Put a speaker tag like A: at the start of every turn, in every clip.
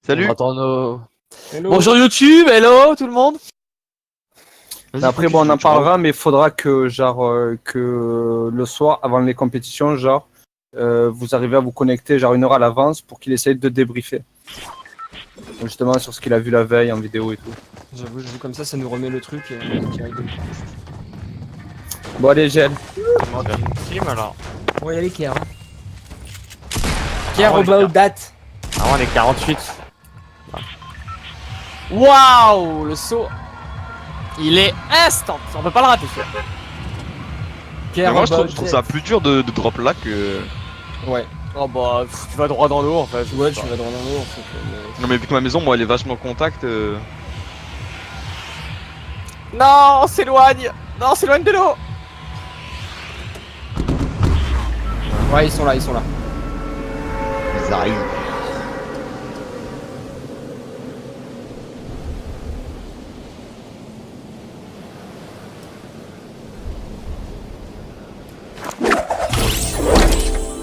A: Salut.
B: Attends, no...
C: Hello.
B: Bonjour YouTube, hello tout le monde.
C: Après, bon, on en parlera, mais il faudra que, genre, que le soir, avant les compétitions, genre, vous arrivez à vous connecter, genre, 1 heure à l'avance pour qu'il essaye de débriefer. Justement, sur ce qu'il a vu la veille en vidéo et tout.
D: J'avoue, comme ça nous remet le truc direct.
C: Bon, allez, GL.
A: Team alors.
D: Bon, y aller, Kier. Kier
A: ouais,
D: about that.
A: Ah, on est 48.
B: Waouh, le saut. Il est instant, on peut pas le rater.
D: Kier
A: Mais moi je
D: about
A: trouve
D: that.
A: ça plus dur de drop là que.
D: Ouais.
B: Oh bah, tu vas droit dans l'eau en fait.
D: Ouais, tu vas droit dans l'eau en fait.
A: Non mais vu que ma maison moi elle est vachement contact.
B: Non, s'éloigne. Non, s'éloigne de l'eau.
D: Ouais, ils sont là, ils sont là.
A: Ils arrivent.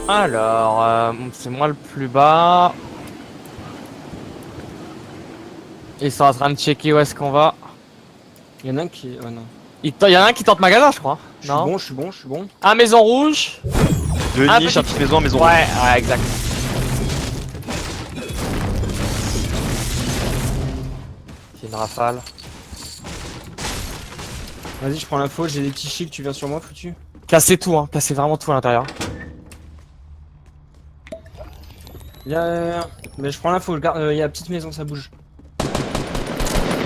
B: Alors, c'est moi le plus bas. Ils sont en train de checker où est-ce qu'on va.
D: Il y en a un qui. Oh non.
B: Il y en a un qui tente magasin, je crois. Non.
D: Je suis bon.
B: Un maison rouge.
A: Deux
B: Ah,
A: niches,
B: petit-
A: un petite maison, maison.
B: Ouais, ouais, exact. C'est une rafale.
D: Vas-y, je prends l'info, j'ai des petits shields, tu viens sur moi, foutu.
B: Cassez tout, hein. Cassez vraiment tout à l'intérieur.
D: Mais je prends l'info, je garde. Il y a la petite maison, ça bouge.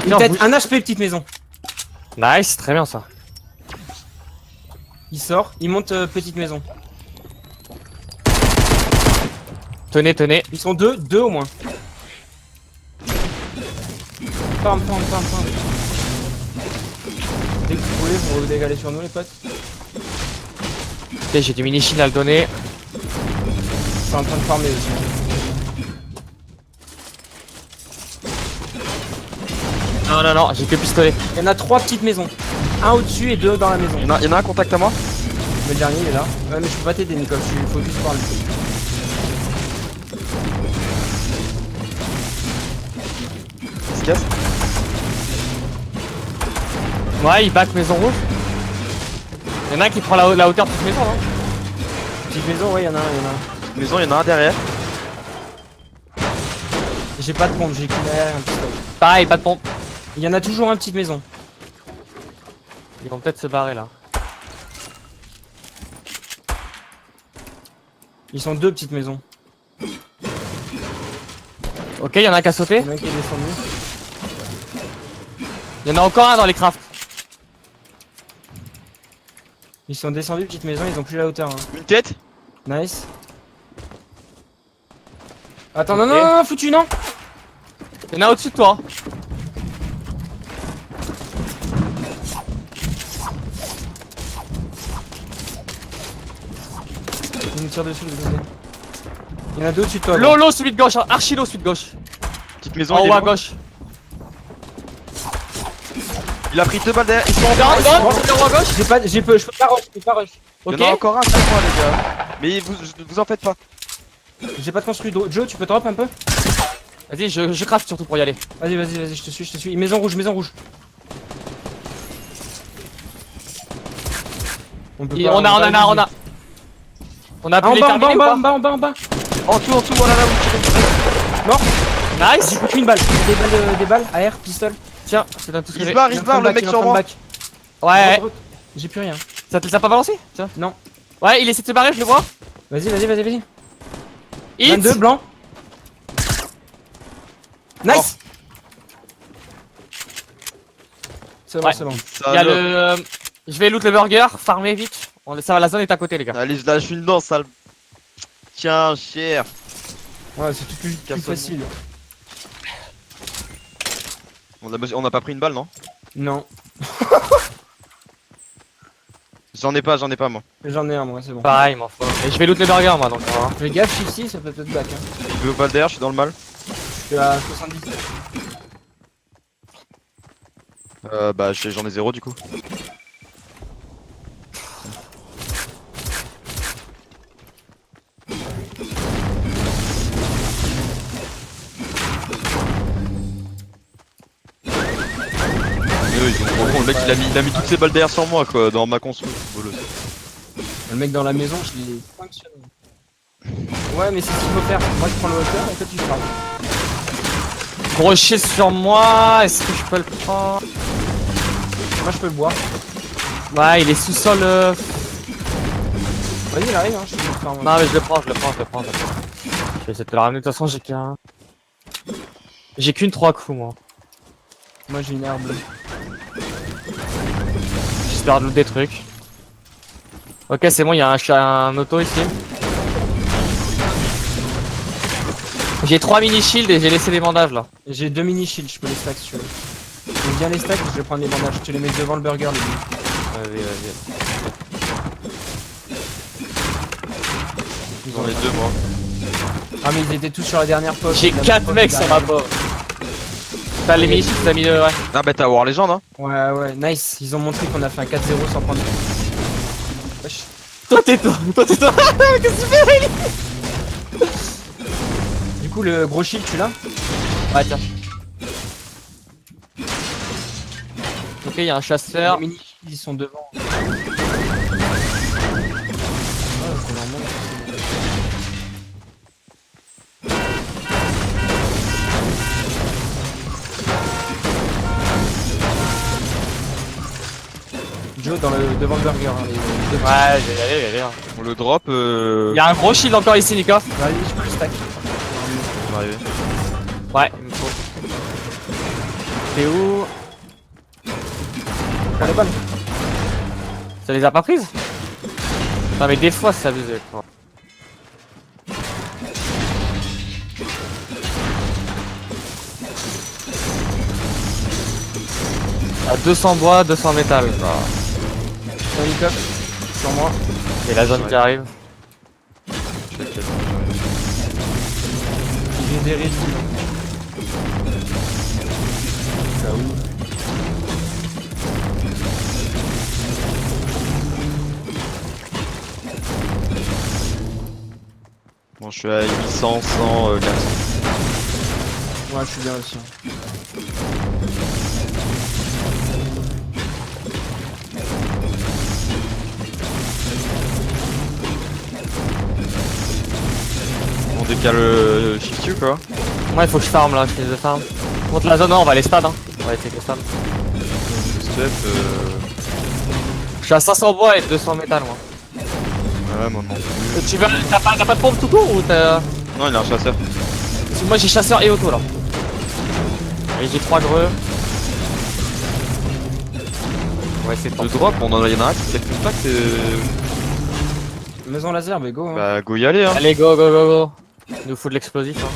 B: Non,
D: Peut-être
B: bouge.
D: un HP, petite maison.
B: Nice, très bien ça.
D: Il sort, il monte petite maison.
B: Tenez, tenez.
D: Ils sont deux au moins. Pam. Dès que vous voulez, vous vous dégalez sur nous les potes.
B: Ok, j'ai du mini-shield à le donner.
D: C'est en train de farmer aussi.
B: Non, j'ai que pistolet.
D: Il y en a 3 petites maisons. Un au-dessus et 2 dans la maison.
A: Il y en a un contact à moi.
D: Mais le dernier il est là. Ouais mais je peux pas t'aider Nicolas, il faut juste parler.
A: Il se casse.
B: Ouais, il back maison rouge. Il y en a un qui prend la hauteur de cette maison, hein.
D: Petite maison, ouais, il y en a un.
A: Maison, il y en a un derrière.
D: J'ai pas de pompe, j'ai qu'une derrière un pistolet.
B: Pareil, pas de pompe.
D: Il y en a toujours un petite maison.
B: Ils vont peut-être se barrer là.
D: Ils sont 2 petites maisons.
B: Ok, il y en a un qui a sauté.
D: Il y en a un qui est descendu.
B: Il y en a encore un dans les crafts.
D: Ils sont descendus petite maison, ils ont plus la hauteur. Hein.
A: Une tête.
D: Nice. Attends,
B: Ok.
D: non, foutu, non.
B: Il y en a au-dessus de toi.
D: Il me tire dessus de l'autre côté. Il y en a 2 au-dessus de toi.
B: L'eau, l'eau, celui de gauche. Archi l'eau, celui de gauche.
A: Petite maison.
B: En
A: il est
B: haut à
A: loin.
B: gauche.
A: Il a pris 2 balles derrière. Ils sont en
B: Down,
A: bas.
B: down, celui en haut à gauche.
D: je peux pas rush,
A: Il
B: Ok.
A: y en a encore un sur moi les gars. Mais vous en faites pas.
D: J'ai pas de construit d'eau. Joe, tu peux drop un peu?
B: Vas-y, je craft surtout pour y aller.
D: Vas-y, je te suis. Maison rouge. On peut
B: Et
D: pas-
B: on a. On a
D: Ah,
B: pu
D: en
B: les
D: bas,
B: terminer ou pas
D: en bas.
A: En dessous, oh là là, vous tirez.
B: Nice.
D: J'ai plus qu'une balle. Des balles, AR, pistol.
B: Tiens, je te donne tout ce que
A: Il se
B: j'ai.
A: barre,
D: Il
A: il
D: est
A: se
D: en
A: barre,
D: train de
A: le mec
D: back,
A: sur moi.
B: Ouais, ouais.
D: J'ai plus rien.
B: Ça te l'a pas balancé? Tiens.
D: Non.
B: Ouais, il essaie de se barrer, je le vois.
D: Vas-y.
B: Hit.
D: 22 blanc. Nice. C'est bon,
B: Ouais.
D: c'est bon.
B: Il y a le. Je vais loot le burger, farmer vite. Ça va, la zone est à côté, les gars.
A: Allez, je lâche une dent, sale. Tiens, cher.
D: Ouais, c'est tout plus facile.
A: On a pas pris une balle, non?
D: Non.
A: J'en ai pas moi.
D: J'en ai un, moi, c'est bon.
B: Pareil, m'en faut. Et je vais loot le burger, moi, donc on va voir.
D: Fais gaffe, ici, ça peut peut-être back. Hein.
A: Je vais au balle derrière, je suis dans le mal.
D: Je suis à 70.
A: Bah j'en ai 0 du coup.
E: le mec il a mis toutes ses balles derrière sur moi quoi, dans ma construction.
D: Le mec dans la maison, je l'ai fonctionné. Ouais, mais c'est ce qu'il faut faire. Moi, je prends le hauteur et toi, tu frappes.
B: Brochet sur moi, est-ce que je peux le prendre?
D: Moi, je peux le boire.
B: Ouais, il est sous-sol.
D: Vas-y, il arrive, hein, je peux le faire. Moi.
B: Non, mais je le prends. Je vais essayer de te le ramener. De toute façon, j'ai qu'une 3 coups, moi.
D: Moi, j'ai une herbe bleue.
B: J'espère de loot des trucs. Ok, c'est bon, il y a un auto ici. J'ai 3 mini shields et j'ai laissé les bandages là.
D: J'ai 2 mini shields, je peux les stack si tu veux. Donc, viens les stacks, je vais prendre les bandages. Tu les mets devant le burger, les gars.
B: Vas-y.
E: J'en ai 2 moi.
D: Ah, mais ils étaient tous sur la dernière poste.
B: J'ai 4 mecs sur ma board. T'as les mini shields, t'as mis ouais.
E: Ah bah t'as War Legend hein.
D: Ouais, nice. Ils ont montré qu'on a fait un 4-0 sans prendre. Wesh.
B: Toi t'es toi. Qu'est-ce que tu fais?
D: Du coup, le gros shield, tu l'as?
B: Ouais, tiens. Ok, il y a un chasseur.
D: Les mini shields, ils sont devant. Ah, faut leur montrer. Joe devant le burger. Hein,
B: Ouais, j'ai allé.
E: Le drop
B: Il y a un gros shield encore ici, Nico.
D: Vas-y, je peux le stack.
E: on va arriver.
B: Ouais, il me faut. T'es où?
D: Prends les balles.
B: Ça les a pas prises? Non mais des fois ça abuse quoi. À 200 bois, 200 métal.
D: Un hélicoptère sur moi.
B: Et la zone qui arrive.
D: J'ai des réduits. Là où.
E: Bon je suis à 800, 100, 400.
D: Ouais, je suis bien aussi.
E: On décale le shift you quoi.
B: Ouais, il faut que je farm là, je finis de farm. Contre la zone, non, on va aller stade. Hein. On va essayer les stades.
E: Le step
B: Je suis à 500 bois et 200 métal moi.
E: ouais moi non plus.
B: Tu veux. T'as pas de pompe tout court ou t'as.
E: Non il a un chasseur.
B: Parce que moi j'ai chasseur et auto là. Et j'ai 3 greux. Ouais, c'est
E: Le drop, y'en a un qui fait contact et...
D: Maison laser, mais go. Hein.
E: Bah go y aller hein.
B: Allez, go. Il nous faut de l'explosif. Hein.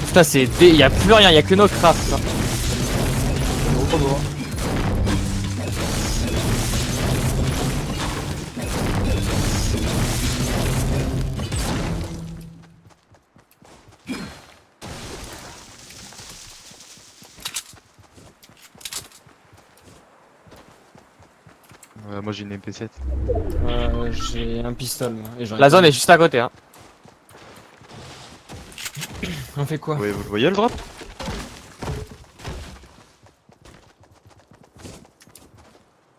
B: Putain, c'est y a plus rien, y a que nos crafts. Là.
E: Moi j'ai une MP7.
D: J'ai un pistolet. Moi, et j'en ai
B: La
D: pas.
B: zone est juste à côté. Hein.
D: On fait quoi?
E: Ouais, vous le voyez le drop?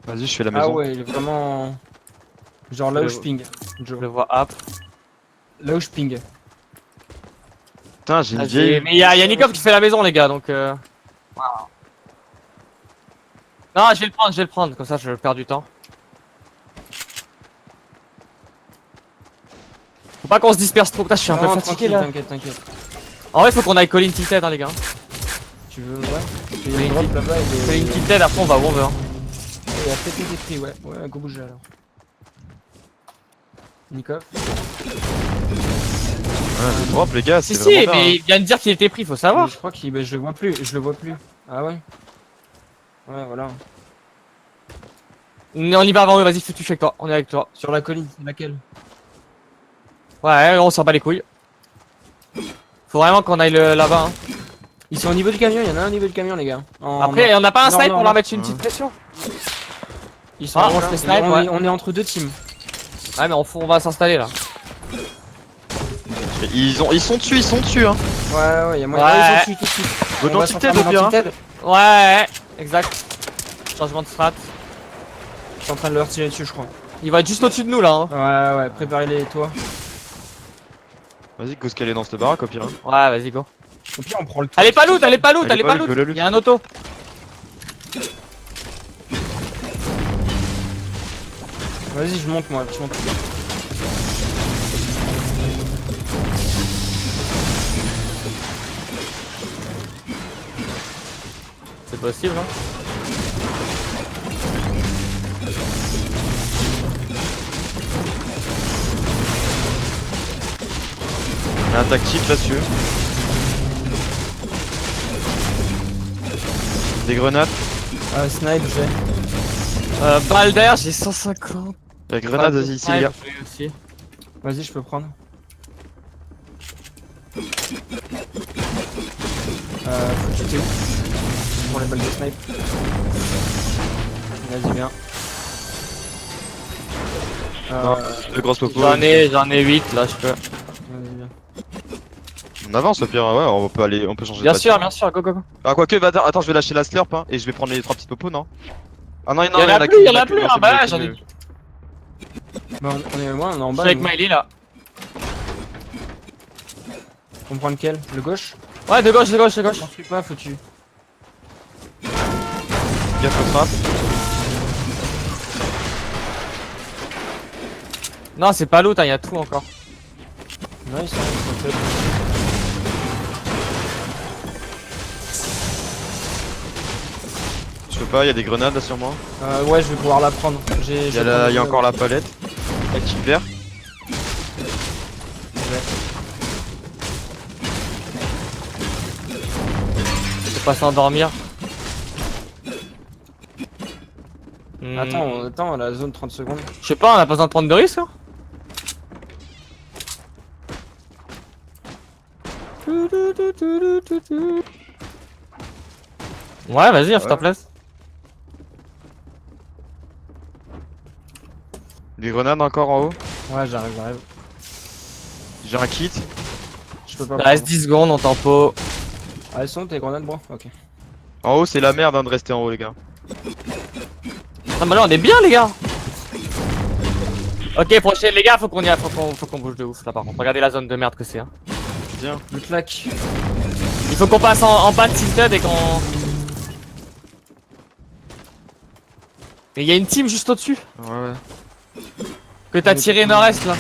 E: Vas-y je fais la maison.
D: Ah ouais, il est vraiment. Genre là où je ping.
B: Je
D: Joe.
B: le vois up.
D: Là où je ping.
E: Putain j'ai une
B: Vas-y,
E: vieille...
B: mais y a Nikov qui fait la maison, les gars, donc. Non, je vais le prendre, comme ça je perds du temps. Faut pas qu'on se disperse trop, putain, je suis un peu
D: Non,
B: fatigué
D: tranquille,
B: là.
D: t'inquiète.
B: En vrai, faut qu'on aille Colin Tilted, hein, les gars.
D: Tu veux, ouais. Il y a une drop là-bas et
B: Colin Tilted, après on va où on veut. Hein.
D: il a peut-être été pris, ouais. Ouais, go bouger alors. Nikov.
E: Ah, le drop les gars,
B: Si,
E: c'est
B: si,
E: vraiment bien,
B: mais
E: hein.
B: il vient de dire qu'il était pris, faut savoir.
D: Mais je crois qu'il. Bah, je le vois plus, je le vois plus. Ah ouais? Ouais, voilà.
B: On y va avant eux, vas-y, fais-tu avec toi, on est avec toi.
D: Sur la colline, c'est laquelle?
B: Ouais, on s'en bat les couilles. Faut vraiment qu'on aille là-bas. Hein.
D: Ils sont au niveau du camion, il y en a un au niveau du camion, les gars.
B: Après, on a pas un
D: Non,
B: snipe
D: non,
B: pour
D: non.
B: leur mettre une petite pression.
D: Ils sont
B: Ah,
D: là,
B: on se fait
D: et
B: snipe, ouais.
D: on est entre deux teams.
B: Ouais, mais on va s'installer là.
E: Ils sont dessus hein.
D: Ouais, il y a moyen.
B: Ouais.
D: Ah, ils sont dessus tout de suite.
E: Go
D: On va
E: dans
D: sortir
E: Tilted au pire.
D: Tilted.
B: Ouais, exact. Changement de strat.
D: Je suis en train de leur tirer dessus, je crois.
B: Il va être juste au-dessus de nous là. Hein.
D: Ouais, préparez-les, toi.
E: Vas-y, go scaler dans cette baraque au pire. Hein.
B: Ouais, vas-y, go.
D: Au pire, on prend le.
B: Allez, pas loot, allez, pas loot,
E: Allez,
B: allez,
E: pas
B: pas
E: loot,
B: loot.
E: go le loot.
B: Il y a un auto.
D: Vas-y, je monte moi, je monte.
B: C'est possible, hein.
E: Il y a un tactique là-dessus. Des grenades.
D: Snipe, j'ai.
B: Balle d'air, j'ai 150.
E: La grenade, vas-y, ici les gars.
B: Aussi.
D: Vas-y, je peux prendre. Faut que t'es où pour les balles de snipe. Vas-y, bien.
E: Non, de grosses popos.
B: J'en ai 8 là, je peux.
D: Vas-y, bien.
E: On avance au pire, ouais, on peut aller, on peut changer de
B: Bien sûr,
E: bâtiment.
B: go, go, go.
E: Ah, quoique, bah, attends, je vais lâcher la slurp hein, et je vais prendre les 3 petites popos, non? Ah non,
B: Il y en a plus, il y en a plus, ah bah j'en ai.
D: Bah, on est loin, on est en
B: Je
D: bas.
B: suis avec
D: nous.
B: Miley là.
D: On prend lequel? Le gauche?
B: Ouais, de gauche, de gauche, de gauche.
D: T'en suis pas, faut tu.
E: Gaffe au trap.
B: Non, c'est pas loot, hein, y a tout encore.
D: Non, ils sont faibles.
E: Je peux pas, il y a des grenades là sur moi.
D: Ouais, je vais pouvoir la prendre.
E: Il y a encore la palette. Active vert.
B: Je peux pas s'endormir.
D: Attends, la zone 30 secondes.
B: Je sais pas, on a pas besoin de prendre de risques, hein. Ouais, vas-y, je t'en place.
E: Des grenades encore en haut.
D: Ouais, j'arrive.
E: J'ai un kit.
D: Je peux pas.
B: Il reste 10 secondes, on tempo.
D: Ah, elles sont tes grenades, bro? Ok.
E: En haut, c'est la merde hein, de rester en haut, les gars.
B: Ah, bah là, on est bien, les gars. Ok, prochaine, les gars, faut qu'on y aille, faut qu'on bouge de ouf là par contre. Regardez la zone de merde que c'est. Hein.
E: Tiens.
D: Le claque.
B: Il faut qu'on passe en bas de Tilted et qu'on. Mais il y a une team juste au-dessus
E: Ouais.
B: que t'as tiré nord-est là.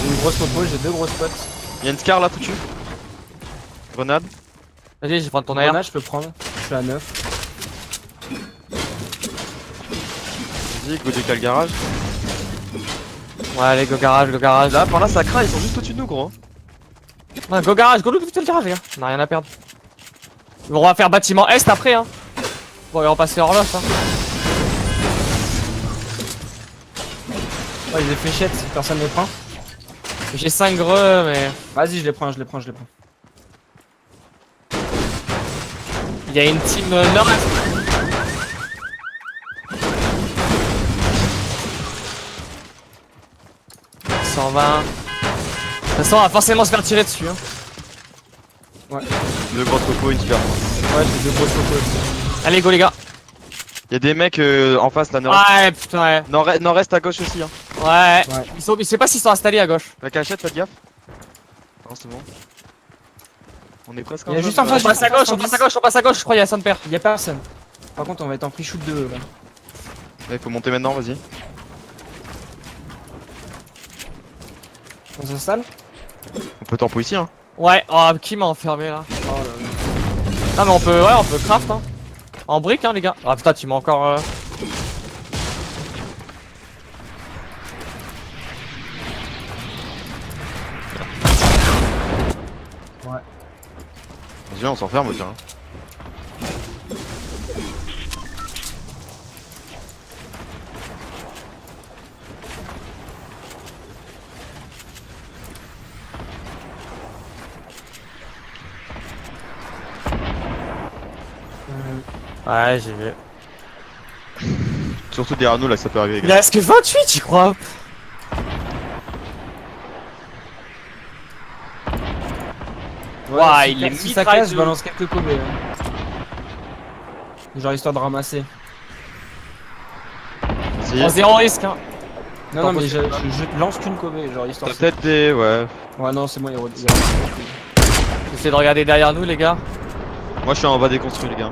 D: J'ai une grosse popo, j'ai 2 grosses potes.
E: Il y a une scar là foutu. Grenade.
B: Vas-y, je vais prendre ton air.
D: Grenade, je peux prendre. Je suis à 9.
E: Vas-y, go décale garage.
B: Ouais, allez, go garage, go garage.
E: Là, par là, ça craint, ils sont juste au-dessus de nous, gros.
B: Ouais, go garage, go loot vite le garage, les gars. On a rien à perdre. On va faire bâtiment est après, hein. Bon, et on va passer hors l'off, hein.
D: Ouais, ils ont fléchettes, personne ne les prend.
B: J'ai 5 greux, mais.
D: Vas-y, je les prends.
B: Il y a une team nord-est. « 120. De toute façon, on va forcément se faire tirer dessus. Hein.
E: Deux grosses popos, une super.
D: Ouais, j'ai 2 grosses photos aussi.
B: Allez, go les gars.
E: Il y a des mecs en face là, nord.
B: Ouais, putain, ouais.
E: Nord-est à gauche aussi. Hein.
B: Ouais.
D: Ouais.
B: Je sais pas s'ils sont installés à gauche.
E: La cachette, faites gaffe. Non, c'est bon. On est presque
D: Il y a
E: zone,
D: juste en
E: là.
B: On
D: face,
B: passe à gauche, on passe à gauche, on passe à gauche, je crois, il y a son père.
D: Y'a personne. Par contre, on va être en free shoot 2 là.
E: Ouais, faut monter maintenant, vas-y.
D: On s'installe?
E: On peut tempo ici, hein.
B: Ouais, oh, qui m'a enfermé là?
D: Oh là là.
B: Non, mais on peut craft, hein. En brique, hein, les gars. Ah putain, tu m'as encore.
E: Vas-y, on s'enferme, au terrain.
B: Ouais, j'ai vu.
E: Surtout derrière nous, là, ça peut arriver. les
B: Il
E: gars.
B: reste que 28, tu crois? Ouah,
D: si
B: il est
D: si ça
B: mitraille
D: casse, je
B: de
D: balance quelques Kobe. Genre histoire de ramasser.
E: Vas-y.
B: En zéro risque, hein.
D: Non, non, mais je lance qu'une Kobe, genre histoire.
E: T'as peut-être des. Ouais.
D: Ouais, non, c'est moi,
B: J'essaie de regarder derrière nous, les gars.
E: Moi je suis en bas des construits, les gars.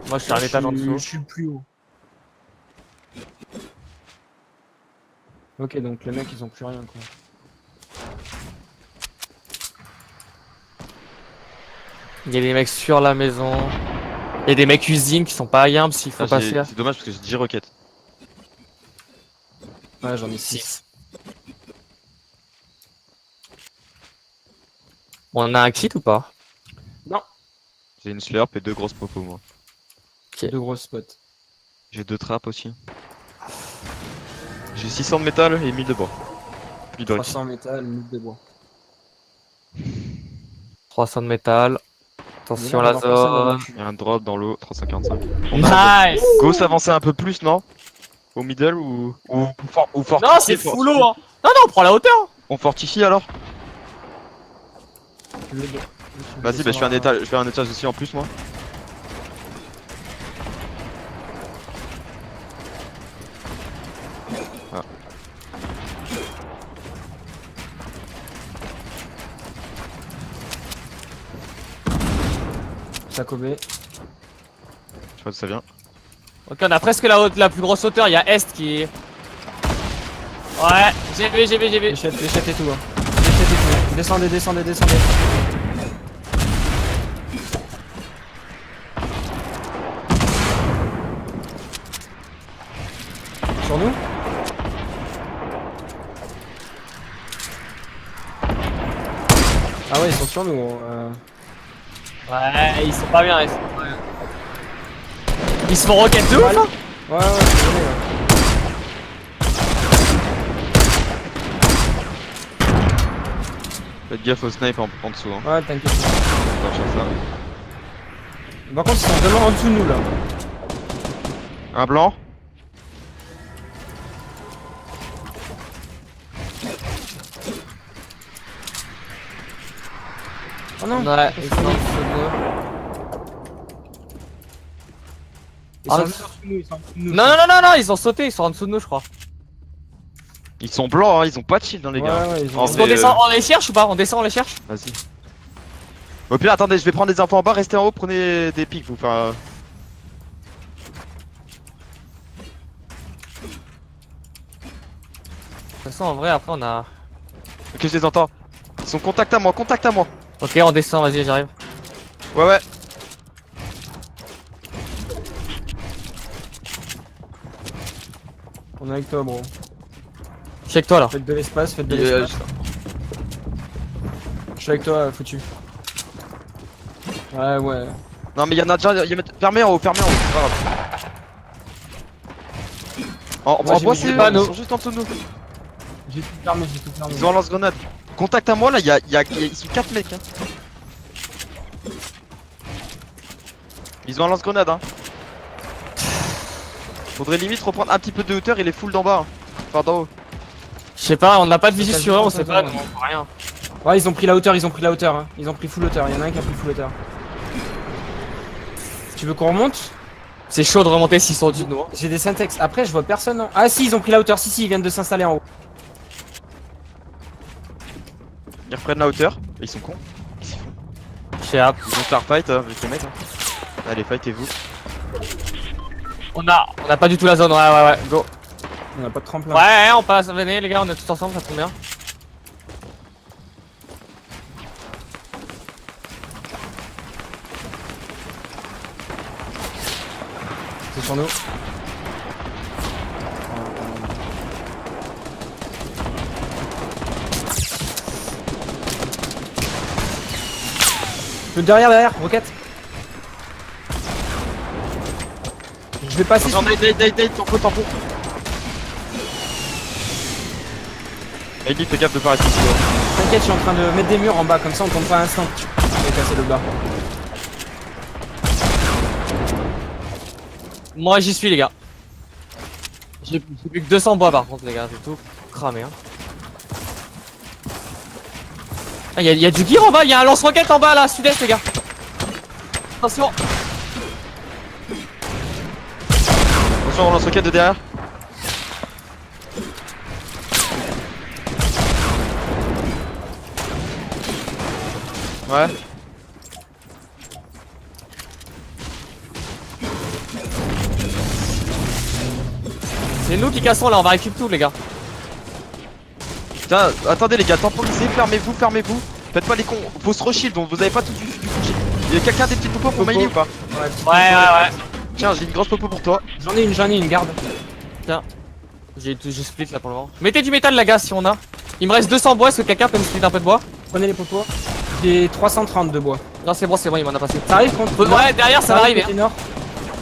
B: Moi, je suis à un étage en dessous.
D: Je suis le plus haut. Ok, donc les mecs, ils ont plus rien, quoi.
B: Il y a des mecs sur la maison. Il y a des mecs usines qui sont pas yimps s'il faut
E: Ah,
B: passer.
E: c'est dommage parce que j'ai 10 roquettes.
D: Ouais, j'en ai 6.
B: On a un kit ou pas?
E: J'ai une slurp et 2 grosses popos, moi.
B: Ok.
D: 2 grosses spots.
E: J'ai 2 trappes aussi. J'ai 600 de métal et 1000 de bois. Puis de
D: 300 métal, 1000 de bois.
B: 300 de métal. Attention
D: Mais là,
B: la
D: on va voir personne dans
B: zone.
D: le cul.
E: Il y a un drop dans l'eau, 345.
B: Nice!
E: Go s'avancer un peu plus, non? Au middle ou fortifie.
B: Non, c'est full haut, hein! Non, non, on prend la hauteur!
E: On fortifie alors?
D: Le- le-
E: Vas-y, bah je fais un étage aussi en plus, moi. Ah.
D: Ça Kobe.
E: Je sais pas d'où ça vient.
B: Ok, on a presque la plus grosse hauteur. Il y a Est qui est. Ouais, j'ai vu.
D: L'échette et tout. Hein. L'échette et tout. Descendez. Sur nous? Ah ouais, ils sont sur nous.
B: Ouais, ils sont pas bien. Ils se font rocket de ouf, hein!
D: Ouais, c'est vrai, ouais.
E: Faites gaffe au snipe en dessous, hein.
D: Ouais, t'inquiète.
E: Attention à ça.
D: Par contre, ils sont vraiment en dessous de nous là.
E: Un blanc.
D: Oh non!
B: Ouais, ils sont en dessous de nous.
D: Ils sont
B: Ah,
D: en dessous de nous, ils sont en dessous de nous.
B: Non, ils ont sauté, ils sont en dessous de nous, je crois.
E: Ils sont blancs, hein, ils ont pas de shield, hein, les gars.
D: Ouais, ils
E: En
D: ont.
B: Est-ce qu'on
E: vrai,
B: descend, on les cherche ou pas? On descend, on les cherche?
E: Vas-y. Au pire, attendez, je vais prendre des infos en bas, restez en haut, prenez des pics, vous. Enfin.
B: De toute façon, en vrai, après, on a.
E: Ok, je les entends. Ils sont contact à moi,
B: Ok, on descend, vas-y, j'arrive.
E: Ouais.
D: On est avec toi, bro.
B: Check toi là.
D: Faites de l'espace, faites de l'espace. Je suis avec toi, foutu. Ouais.
E: Non, mais il y en a déjà. Fermez en haut, c'est pas grave. En
D: Moi, j'ai
E: bois,
D: mis
E: c'est
D: des
E: pas,
D: panneaux.
E: ils sont juste en dessous de nous.
D: J'ai tout fermé.
E: Ils ont un lance-grenade. Contact à moi là, ils sont 4 mecs. Hein. Ils ont un lance-grenade. Hein. Faudrait limite reprendre un petit peu de hauteur et les full d'en bas. Hein. Enfin d'en haut.
B: Je sais pas, on n'a pas de visu sur eux, on sait pas,
D: Ouais.
B: nous, on voit rien.
D: Ouais, ils ont pris la hauteur, hein. Ils ont pris full hauteur. Il y en a un qui a pris full hauteur. Tu veux qu'on remonte?
B: C'est chaud de remonter s'ils sont au-dessus de nous. Hein.
D: J'ai des syntax. Après, je vois personne. Non. Ah, si, ils ont pris la hauteur. Si, ils viennent de s'installer en haut.
E: Ils reprennent la hauteur. Et ils sont cons.
B: Je sais pas.
E: Ils vont faire fight avec les mecs. Hein. Allez, fightez-vous.
B: On a pas du tout la zone, ouais, go.
D: On a pas de tremplin.
B: Ouais, on passe, venez les gars, on est tous ensemble, ça tombe bien.
D: C'est sur nous. Derrière, roquette. Je vais passer.
E: Attention, Nate, t'en faut. Ellie, fais gaffe de pas rester ici.
D: T'inquiète, je suis en train de mettre des murs en bas, comme ça on tombe pas à instant. Je vais casser le bas.
B: Moi j'y suis les gars. J'ai plus que 200 bois par contre les gars, j'ai tout cramé hein. Ah, y a du gear en bas, y a un lance-roquette en bas là, sud-est les gars. Attention.
E: Attention, on lance roquette de derrière. Ouais.
B: C'est nous qui cassons là, on va récupérer tout les gars.
E: Putain, attendez les gars, temporisez, fermez-vous, fermez-vous. Faites pas les cons, faut se reshield, donc vous avez pas tout du coup. Il y a quelqu'un des petits popos pour Miley ou pas?
B: Ouais.
E: Tiens, j'ai une grosse popo pour toi.
D: J'en ai une, garde.
B: J'ai split là pour le moment. Mettez du métal la gars si on a. Il me reste 200 bois, est-ce que quelqu'un peut me split un peu de bois?
D: Prenez les popos. J'ai 330 de bois.
B: Non c'est bon, il m'en a passé.
D: Ça arrive contre.
B: Ouais, derrière ça va arriver.
D: côté nord.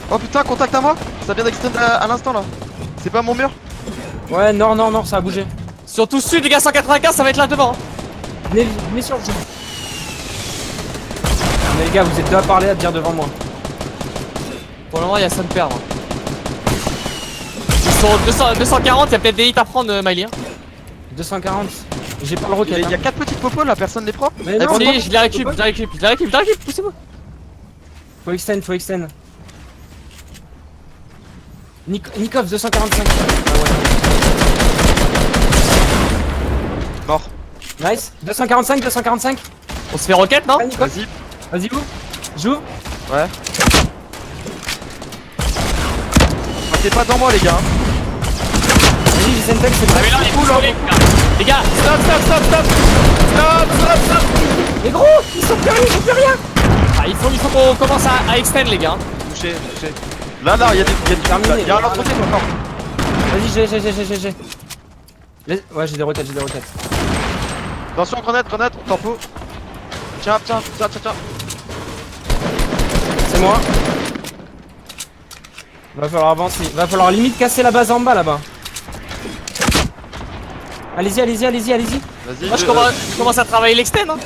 E: Oh putain, contact à moi. Ça vient d'extend à l'instant là. C'est pas mon mur?
D: Ouais, nord, ça a bougé.
B: Surtout sud les gars, 195 ça va être là devant.
D: Venez sur le jeu. Mais les gars, vous êtes deux à parler, à dire devant moi.
B: Pour le moment il y a ça de perdre. Ils sont 240, il y a peut-être des hits à prendre Miley.
D: 240. J'ai pas le rocket.
E: Il y a 4 petites popos là, personne les prend.
D: Mais
E: Eh,
D: non,
E: bon,
B: Si, je les récupère, poussez-moi.
D: Faut extend. Nikov 245.
E: Mort.
D: Nice. 245.
B: On se fait rocket non?
D: Ouais, Nikov.
E: Vas-y.
D: Vas-y, ouvre. J'ouvre.
E: Ouais. Partez pas dans moi les gars.
D: Vas-y, j'ai Sentex, c'est
B: Ah
D: bon.
B: mais là il est cool les gars, stop.
D: Mais gros, ils sont plus rien.
B: Ah, il faut qu'on commence à extend les gars.
E: Touché. Là, il y a
D: Terminé.
E: il y a un lance-roquette encore.
D: Vas-y, j'ai. Ouais, j'ai des roquettes.
E: Attention, grenade, tempo. Tiens.
D: C'est moi. Va falloir avancer. Va falloir limite casser la base en bas là-bas. Allez-y.
E: Vas-y.
B: Moi je commence à travailler l'extend hein.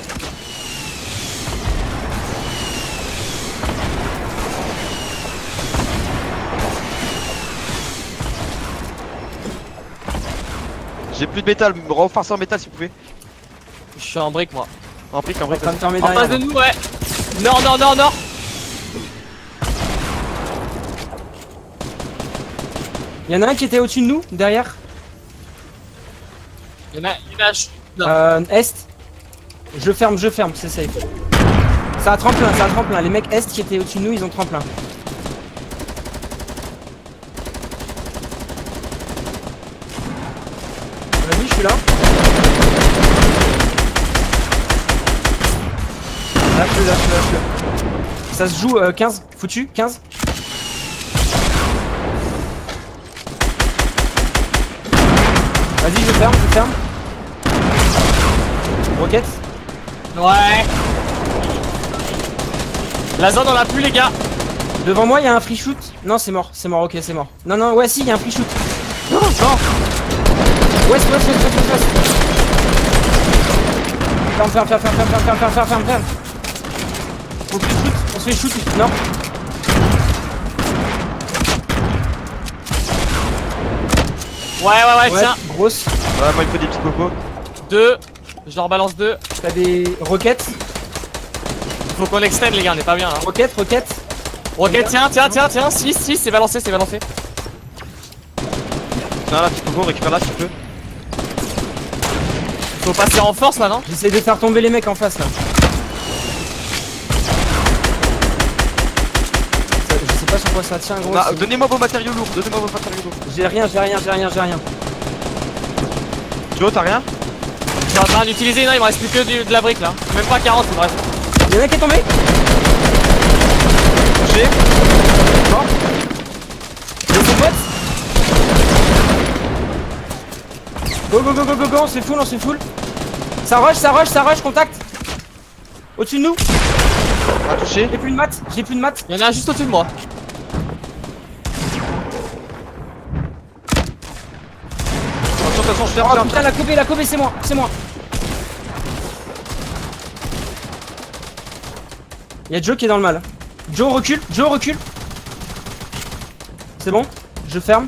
E: J'ai plus de métal, me renforcer en métal si vous pouvez.
B: Je suis en brique moi.
E: En brique.
D: Ça me fermer
B: En face
D: derrière.
B: de nous ouais. Nord.
D: Y'en a un qui était au-dessus de nous, derrière.
B: Il y en a non.
D: Est. Je ferme, c'est safe. Ça a tremplin. Les mecs Est qui étaient au-dessus de nous, ils ont tremplin. Vas-y, je suis là. Lâche-le. Ça se joue 15, foutu, 15. Vas-y, je ferme. Rocket.
B: Ouais. La zone on l'a plus les gars.
D: Devant moi, il y a un free shoot. Non, c'est mort, ok, c'est mort. Non, ouais, si, il y a un free shoot.
E: Non.
D: West. Ferme. On se fait shoot. Non.
B: Ouais, tiens.
D: Grosse.
E: Ouais, moi il faut des petits popos.
B: 2. Je leur balance 2.
D: T'as des roquettes.
B: Faut qu'on extend les gars, on est pas bien hein.
D: Roquette.
B: Rocket, tiens. 6, c'est balancé.
E: Tiens là, petit popo, récupère là si tu peux.
B: Faut passer en force là non?
D: J'essaie de faire tomber les mecs en face là. Je sais pas sur quoi ça tient, gros.
E: Ah, donnez-moi vos matériaux lourds.
D: J'ai rien.
E: Joe, t'as rien?
B: Je suis en train d'utiliser, non il me reste plus que de la brique là. Même pas 40 il me reste.
D: Il y en a qui est tombé.
E: Touché. Mort.
D: Il y a ses potes. Go, on se fait full. Ça rush, contact. Au-dessus de nous.
E: Ah, touché.
D: J'ai plus de maths.
B: Il y en a un juste au-dessus de moi.
E: Attention, je
D: Oh
E: ferme.
D: putain, la Kobe, c'est moi. Il y a Joe qui est dans le mal. Joe recule. C'est bon, je ferme.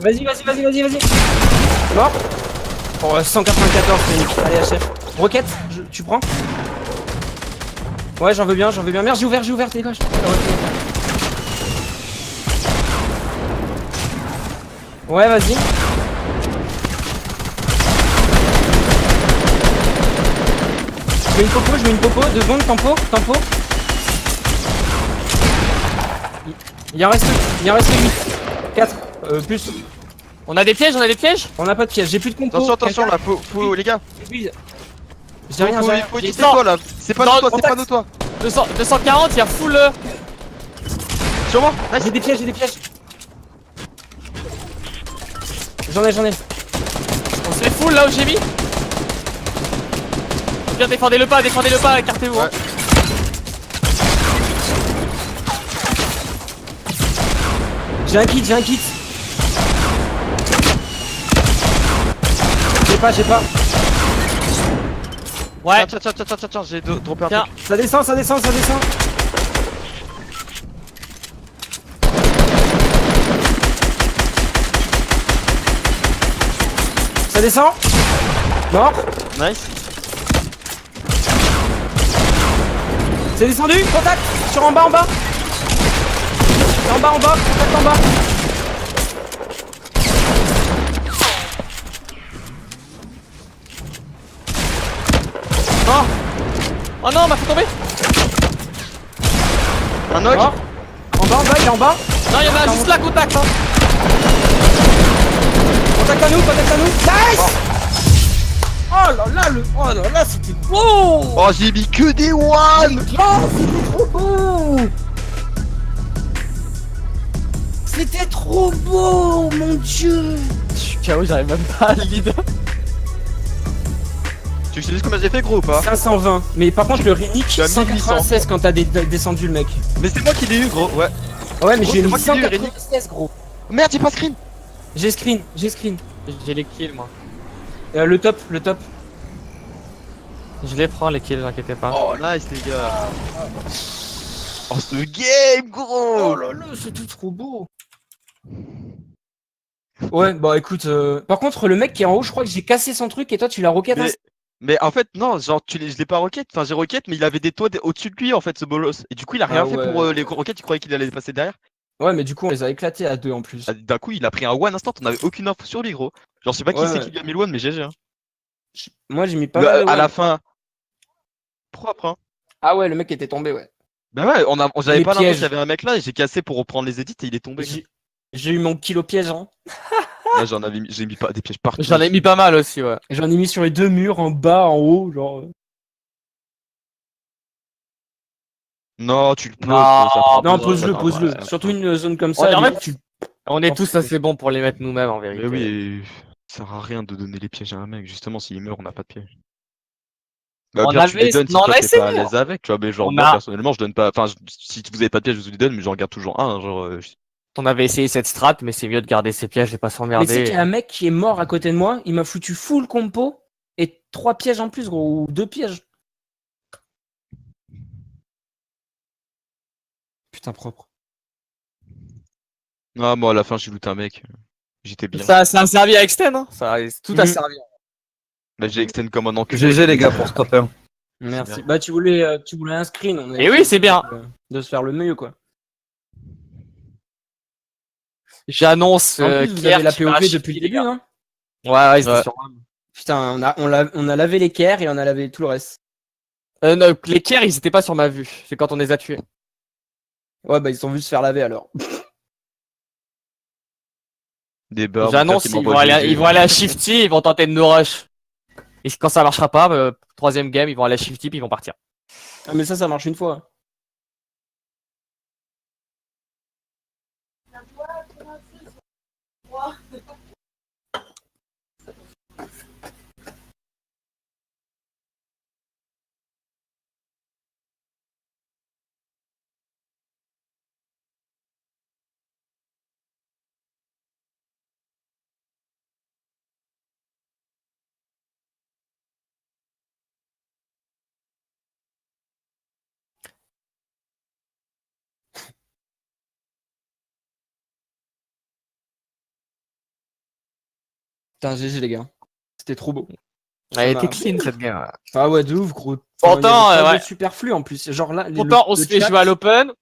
D: Vas-y. Mort. Oh, 194, Phoenix. Allez, HF. Roquette, tu prends? Ouais, j'en veux bien. Merde, j'ai ouvert, dégage. Ouais, vas-y. Je mets une popo, 2 secondes, tempo. Il en reste 8. 4, plus.
B: On a des pièges,
D: On n'a pas de piège, j'ai plus de compo.
E: Attention là, faut les gars.
D: J'ai rien,
E: Faut
D: j'ai rien.
E: faut éviter
B: Non.
E: toi là. C'est pas
B: Non,
E: nous toi, c'est
B: contact.
E: pas nous toi.
B: 240, il y a full.
E: Sur moi. Nice.
D: J'ai des pièges. J'en ai.
B: On se fait full là où j'ai mis. Bien, défendez-le pas, écartez-vous.
E: Ouais.
D: J'ai un kit. J'ai pas.
B: Ouais.
E: Tiens, j'ai droppé un
B: Tiens.
E: truc.
D: Ça descend. Ça descend. Mort.
E: Nice.
D: C'est descendu. Contact. Sur en bas. En bas. Contact en bas.
B: Oh non, m'a fait tomber.
E: Un knock.
D: Mort. En bas, il est en bas.
B: Non, il y en a juste là, contact. Hein.
D: Contact à nous. Nice. Oh là là, c'était beau.
E: Oh, j'ai mis que des one.
D: Oh, c'était trop beau. C'était trop beau, mon dieu.
B: Je suis KO, j'arrive même pas à le lead.
E: Tu sais combien j'ai fait gros ou pas?
D: 520. Mais par contre, le Rénic,
E: Tu as
D: 196 quand t'as descendu le mec.
E: Mais c'est moi qui l'ai eu gros, ouais.
D: Ouais, mais
E: Gros,
D: j'ai
E: c'est
D: eu
E: moi qui l'ai eu, Rénic.
D: 196, gros.
E: Merde, j'ai pas screen.
D: J'ai screen.
B: J'ai les kills, moi.
D: Le top.
B: Je les prends, les kills, inquiétez pas.
E: Oh, nice les gars. Oh, ce game gros.
D: là là, c'était trop beau. Ouais, bah écoute, par contre, le mec qui est en haut, je crois que j'ai cassé son truc et toi tu l'as rocket.
E: Mais en fait, non, genre, je l'ai pas rocket. Enfin, j'ai rocket, mais il avait des toits au-dessus de lui en fait, ce bolos. Et du coup, il a rien
D: Ah
E: fait
D: ouais.
E: pour les rockets. Tu croyais qu'il allait passer derrière?
D: Ouais, mais du coup, on les a éclatés à 2 en plus.
E: Ah, d'un coup, il a pris un one instant. On avait aucune info sur lui, gros. Genre, je sais pas qui
D: Ouais,
E: c'est
D: ouais.
E: qui lui a mis le one, mais GG. Hein.
D: Moi, j'ai mis pas
E: Le-
D: mal de
E: à la
D: one.
E: fin, propre. Hein.
D: Ah ouais, le mec était tombé, ouais.
E: Bah ouais, j'avais
D: Les
E: pas l'impression
D: pièges.
E: qu'il y avait un mec là et j'ai cassé pour reprendre les edits et il est tombé.
D: J'ai eu mon kilo piège, hein.
E: Là, j'ai mis pas des pièges partout.
B: J'en ai mis pas mal aussi, ouais.
D: J'en ai mis sur les 2 murs, en bas, en haut, genre.
E: Non, tu le poses.
B: Non,
E: ça prend
D: Non,
E: pas,
D: pose-le,
E: ça
D: pose-le.
E: prend pas.
D: Surtout une zone comme
B: On
D: ça.
B: est en
D: limite,
B: fait- On est tous assez bons pour les mettre nous-mêmes, en vérité.
E: Mais oui, ça sert à rien de donner les pièges à un mec. Justement, s'il meurt, on n'a pas de piège. Bah,
B: On
E: bien, tu les
B: avait-
E: donnes si
B: non, on
E: toi
B: a
E: t'es pas à
B: essayé.
E: l'aise avec, tu vois. Mais genre,
B: On
E: moi,
B: a-
E: personnellement, je donne pas. Enfin, si vous avez pas de piège, je vous les donne, mais j'en garde toujours un. Genre,
B: On avait essayé cette strat, mais c'est mieux de garder ses pièges et pas
D: Mais tu sais
B: s'emmerder.
D: qu'il y a un mec qui est mort à côté de moi, il m'a foutu full compo et 3 pièges en plus, gros, ou 2 pièges. Putain, propre.
E: Ah, moi, à la fin, j'ai looté un mec. J'étais bien.
B: Ça a servi à extend, hein. Tout a
D: Mhm.
B: servi.
E: Bah, j'ai extend comme un enculé.
C: GG les gars pour ce top 1.
D: Merci. Bah, tu voulais un screen. On a
B: Et oui, c'est bien.
D: de se faire le mieux, quoi.
B: J'annonce.
D: En plus, vous
B: Kier
D: avez la
B: qui va
D: POV
B: chier,
D: depuis le
B: les
D: début,
B: gars.
D: non?
B: Ouais, c'était
E: Ouais.
B: sur.
D: Putain, on a lavé les Kier et on a lavé tout le reste.
B: Non, les Kier, ils étaient pas sur ma vue. C'est quand on les a tués.
D: Ouais, bah, ils sont vus se faire laver alors.
E: Des bars.
B: J'annonce, ils vont aller à Shifty, ils vont tenter de nous rush. Et quand ça marchera pas, troisième game, ils vont aller à Shifty puis ils vont partir.
D: Ah, mais ça marche une fois. Putain, GG les gars. C'était trop beau.
B: Elle
D: Ça
B: était
D: m'a-
B: clean cette game.
D: Ah ouais, de ouf, gros.
B: Pourtant,
D: il y avait pas
B: ouais.
D: de superflu en plus. Genre là,
B: Pourtant, on
D: le
B: se fait
D: chat-
B: jouer à l'open.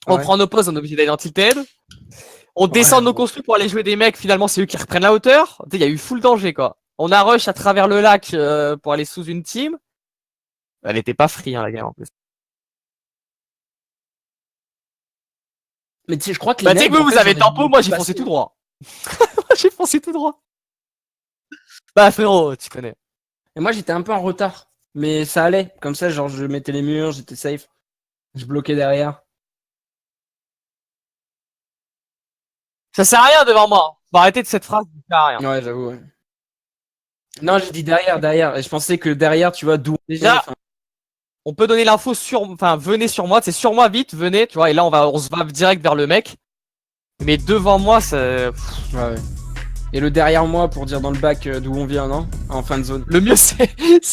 B: On
D: Ouais.
B: prend nos pauses, on est obligé d'aller dans Tilted. On descend de nos
D: ouais.
B: construits pour aller jouer des mecs, finalement c'est eux qui reprennent la hauteur. Tu sais, il y a eu full danger quoi. On a rush à travers le lac pour aller sous une team. Elle était pas free hein, la game en plus.
D: Mais tu sais, je crois que
B: Bah
D: les
B: tu sais que
D: nègres,
B: vous,
D: en
B: vous
D: fait,
B: avez
D: j'aurais
B: tempo,
D: dû
B: moi j'ai
D: passer.
B: foncé tout droit. Moi j'ai foncé tout droit. Bah frérot, tu connais.
D: Et moi, j'étais un peu en retard. Mais ça allait. Comme ça, genre, je mettais les murs, j'étais safe. Je bloquais derrière.
B: Ça sert à rien devant moi. Faut arrêter de cette phrase, ça sert à rien.
D: Ouais, j'avoue, ouais. Non, j'ai dit derrière. Et je pensais que derrière, tu vois, d'où.
B: Déjà,
D: Enfin,
B: on peut donner l'info sur, enfin venez sur moi, c'est sur moi vite, venez, tu vois, et là on se va direct vers le mec. Mais devant moi, c'est...
D: ouais. Et le derrière moi pour dire dans le bac d'où on vient, non? En fin de zone.
B: Le mieux c'est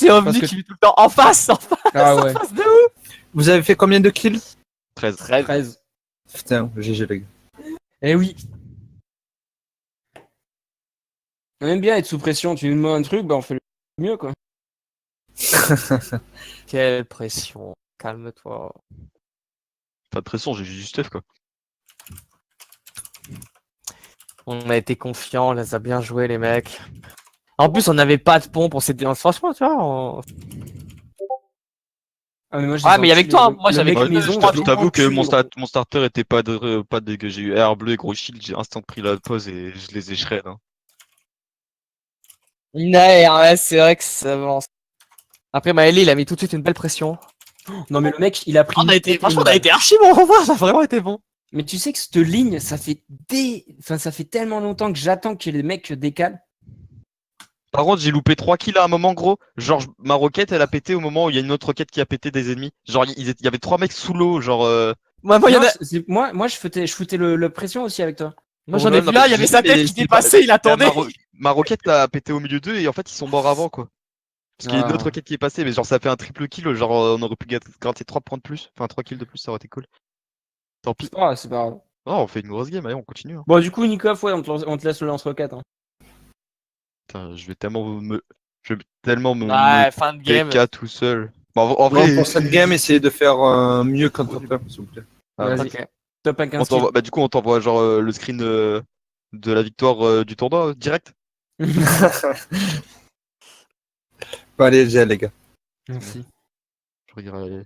B: Omni
D: Parce que-
B: qui vit tout le temps en face,
D: Ah ouais.
B: de ouf.
C: Vous avez fait combien de kills?
E: 13.
D: 13.
C: Putain, GG les gars.
D: Eh oui. On aime bien être sous pression. Tu nous demandes un truc, bah on fait le mieux, quoi.
B: Quelle pression, calme-toi.
E: Pas de pression, j'ai juste Steph quoi.
B: On a été confiants, on les a bien joués les mecs. En plus on n'avait pas de pompe, on s'était... Franchement tu vois,
D: Ah mais moi j'ai
B: Ah, mais il y avait
D: senti
B: que toi,
D: le-
B: moi,
D: le
B: j'avais
D: mec
B: que
E: Ouais,
D: maison,
B: je
E: je t'avoue que mon,
D: stade
E: mon starter était pas de que j'ai eu air bleu et gros shield, j'ai instant pris la pause et je les ai shred. Hein.
B: ouais, c'est vrai que ça avance. Après Maëli il a mis tout de suite une belle pression.
D: Non mais le mec il a pris.
B: Franchement on a été archi bon, en vrai, ça a vraiment été bon.
D: Mais tu sais que cette ligne, ça fait ça fait tellement longtemps que j'attends que les mecs décalent.
E: Par contre, j'ai loupé 3 kills à un moment, gros. Genre, ma roquette, elle a pété au moment où il y a une autre roquette qui a pété des ennemis. Genre, il y avait 3 mecs sous l'eau, genre.
B: Moi, il y en
D: Non,
B: a...
D: moi je foutais le pression aussi avec toi.
B: Moi j'en ai vu
E: non,
B: là, il y
E: mais
B: avait
E: je
B: sa
E: sais, mais
B: tête qui
E: c'est pas-
B: dépassait, il attendait.
E: Ma roquette a pété au milieu d'eux et en fait, ils sont morts avant, quoi. Parce qu'il y a une
D: Ah.
E: autre roquette qui est passée, mais genre, ça fait un triple kill. Genre, on aurait pu gratter 3 points de plus. Enfin, 3 kills de plus, ça aurait été cool. Tant pis.
D: Ah, c'est pas grave.
E: Oh, on fait une grosse game, allez, on continue. Hein.
D: Bon du coup Nikoff, ouais, on te laisse le lance-roquette. Hein.
E: Putain, je vais tellement me
B: Ouais, fin de game.
E: PK tout seul. Bon, en vrai,
C: Bon, pour cette game, essayez de faire mieux qu'un top s'il vous plaît.
E: Ah,
D: Vas-y.
B: Ok.
D: Top 1
E: on
D: 15
E: t'envoie- bah, du coup, on t'envoie genre le screen de la victoire du tournoi direct.
C: Bon, allez, GG les gars.
D: Merci.
E: Je regarde.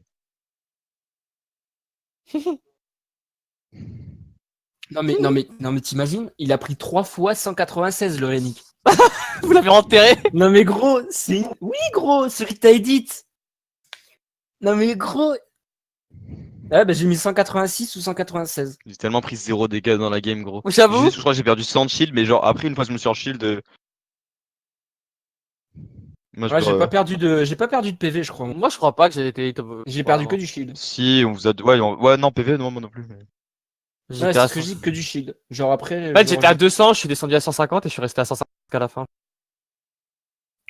D: Non mais t'imagines, il a pris 3 fois 196 le Renick.
B: Vous l'avez enterré.
D: Non mais gros, c'est... Oui gros, celui que t'as edit. Non mais gros. Ah bah j'ai mis 186 ou 196.
E: J'ai tellement pris 0 dégâts dans la game, gros.
B: J'avoue.
E: Juste, je crois que j'ai perdu 100 de shield, mais genre après, une fois que je me suis en shield. Moi, je
D: Ouais,
E: peux,
D: j'ai pas perdu de PV je crois.
B: Moi je crois pas que j'ai été top.
D: J'ai perdu que du shield.
E: Si, on vous a. Ouais, ouais, non, PV, non, moi non plus. mais-
B: J'étais
D: Ouais,
B: à
D: c'est ce que je dis, que du shield. Genre après...
B: En fait,
D: genre,
B: j'étais à 200, je suis descendu à 150 et je suis resté à 150 à la fin.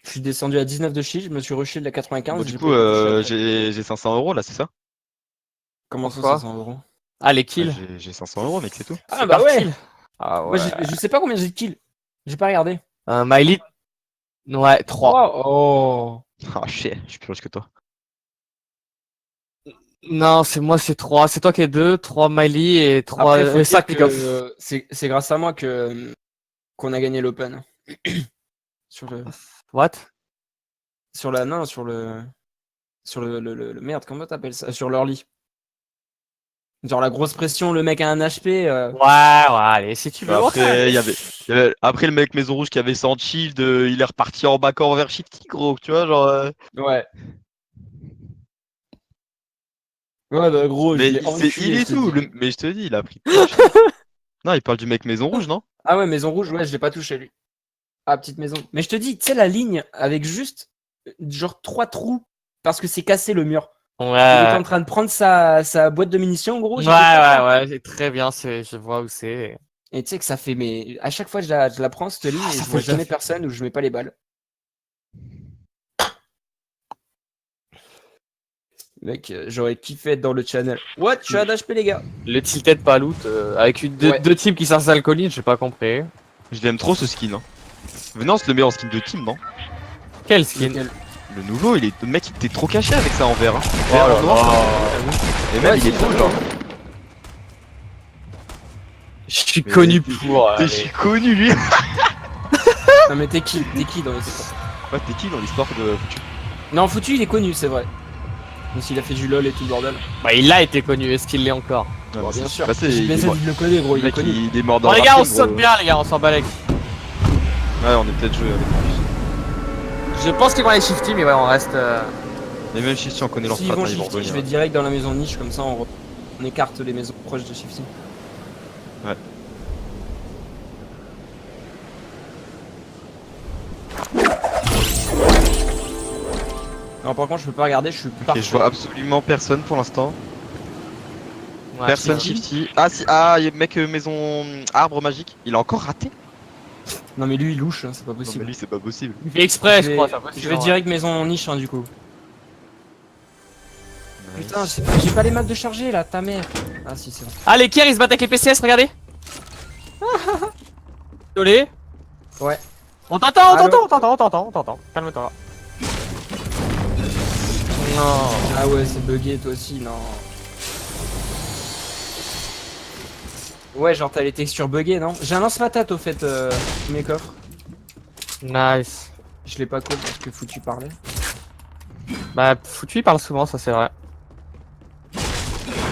D: je suis descendu à 19 de shield, je me suis reshield à 95.
E: Bon,
D: j'ai
E: du
D: pas
E: coup,
D: eu de shield.
E: j'ai 500 euros là, c'est ça?
D: Comment ça,
B: Pourquoi
D: 500 euros?
B: Ah, les kills.
E: J'ai 500 euros, mec, c'est tout.
D: Ah
B: C'est
D: bah
B: par
D: ouais.
B: kill. Ah
D: Moi,
B: ouais.
D: je sais pas combien j'ai de kills. J'ai pas regardé.
B: Miley. Ouais, 3.
D: Oh.
E: Ah, chier, je suis plus riche que toi.
B: Non, c'est moi, c'est 3. C'est toi qui es 2, 3 Miley et 3.
D: Après, faut dire
B: 5
D: que c'est grâce à moi que qu'on a gagné l'Open. sur le
B: What?
D: sur la non sur le merde, comment t'appelles ça, sur l'early. Genre la grosse pression, le mec a un HP.
B: Ouais, allez, si tu veux.
E: Après, il y avait après le mec Maison Rouge qui avait 100 de shield, il est reparti en back envers shield qui gros, tu vois, genre.
D: Ouais. Ouais bah gros,
E: Mais
D: je l'ai enculé,
E: il est
D: je te
E: tout,
D: dis.
E: mais je te dis, il a pris. plein de shield. Non, il parle du mec Maison Rouge, non?
D: Ah ouais, Maison Rouge, ouais, je l'ai pas touché lui. Ah, petite maison. Mais je te dis, tu sais la ligne avec juste genre 3 trous parce que c'est cassé le mur. Il est
B: Ouais.
D: en train de prendre sa boîte de munitions, gros.
B: Ouais,
D: j'étais pas-
B: ouais, c'est très bien, je vois où c'est.
D: Et tu sais que ça fait, mais à chaque fois je la prends cette ligne et
B: ça
D: je vois
B: fait
D: jamais
B: le
D: personne où je mets pas les balles. Mec, j'aurais kiffé être dans le channel. What? Je suis à d'HP les gars.
B: Le tilted pas loot avec
D: Ouais.
B: deux teams qui s'installent colline, j'ai pas compris.
E: Je l'aime trop ce skin, hein. Mais non, c'est le meilleur skin de team, non?
B: Quel skin?
D: Lequel
E: Le nouveau, le mec, il était trop caché avec ça en vert. Hein.
B: Oh
E: Vert
B: là
E: en noir.
B: là.
E: Et même,
D: Ouais,
E: il est
D: c'est
E: trop
D: cool,
E: genre.
B: Je suis
E: Mais
B: connu
E: t'es-
B: pour.
E: Je suis connu, lui.
D: Non mais t'es qui dans les sports?
E: Ouais, t'es qui dans l'histoire de Foutu?
D: Non, Foutu il est connu, c'est vrai. Même s'il a fait du lol et tout le bordel.
B: Bah, il a été connu, est-ce qu'il l'est encore?
E: Ouais,
D: Bon,
E: mais
D: bien
E: c'est-
D: sûr.
E: bah, c'est- il est
D: JBZ
E: mort-
D: il le connaît gros,
E: le
D: il est
E: mec,
D: connu.
E: il est mort dans
B: Bon, les
E: la
B: gars, on
E: racine,
B: saute
E: gros.
B: bien, les gars, on s'en bat les couilles.
E: Ouais, on est peut-être joué avec.
B: Je pense qu'ils vont aller shifty, mais ouais, on reste.
E: Mais même si on connaît leur
D: S'ils
E: strat,
D: vont
E: hein, ils vont
D: shifty, je
E: revenir.
D: vais direct dans la maison niche, comme ça on écarte les maisons proches de shifty.
E: Ouais.
D: Alors par contre je peux pas regarder, je suis
E: Ok,
D: parti.
E: je vois absolument personne pour l'instant.
B: Ouais,
E: Personne
B: shifty.
E: shifty. Ah si, ah, mec, maison arbre magique. Il a encore raté?
D: Non mais lui il louche, hein, c'est pas
E: Non, mais
D: possible.
E: lui, c'est pas possible.
B: Il fait exprès, je
D: vais-
B: crois. c'est impossible,
D: je vais
B: en vrai.
D: direct maison niche hein, du coup. Putain, j'ai pas les maps de charger là, ta mère. Ah si c'est bon.
B: Ah, les Kier ils se battent avec les PCS, regardez. Désolé.
D: Ouais.
B: On t'entend, on
D: Allô
B: t'entend, on t'entend, on t'entend. Calme-toi. Non.
D: Ah ouais c'est bugué toi aussi, non. Ouais genre t'as les textures buggées non? J'ai un lance-patate au fait mes coffres.
B: Nice.
D: Je l'ai pas call parce que Foutu parlait.
B: Bah, Foutu il parle souvent, ça c'est vrai.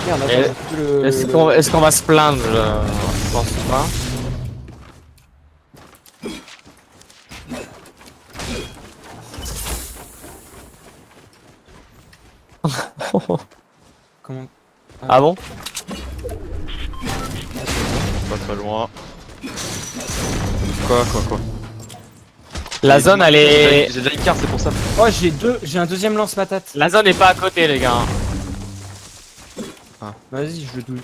D: Merde, attends,
B: Et-
D: j'ai plus le-
B: Est-ce qu'on va se plaindre? Je pense pas.
D: Comment...
B: Ah bon?
E: Pas très loin. Quoi?
B: La zone elle est.
E: J'ai déjà une carte, c'est pour ça.
D: Oh j'ai un deuxième lance-patate.
B: La zone est pas à côté, les gars.
D: Vas-y je le double.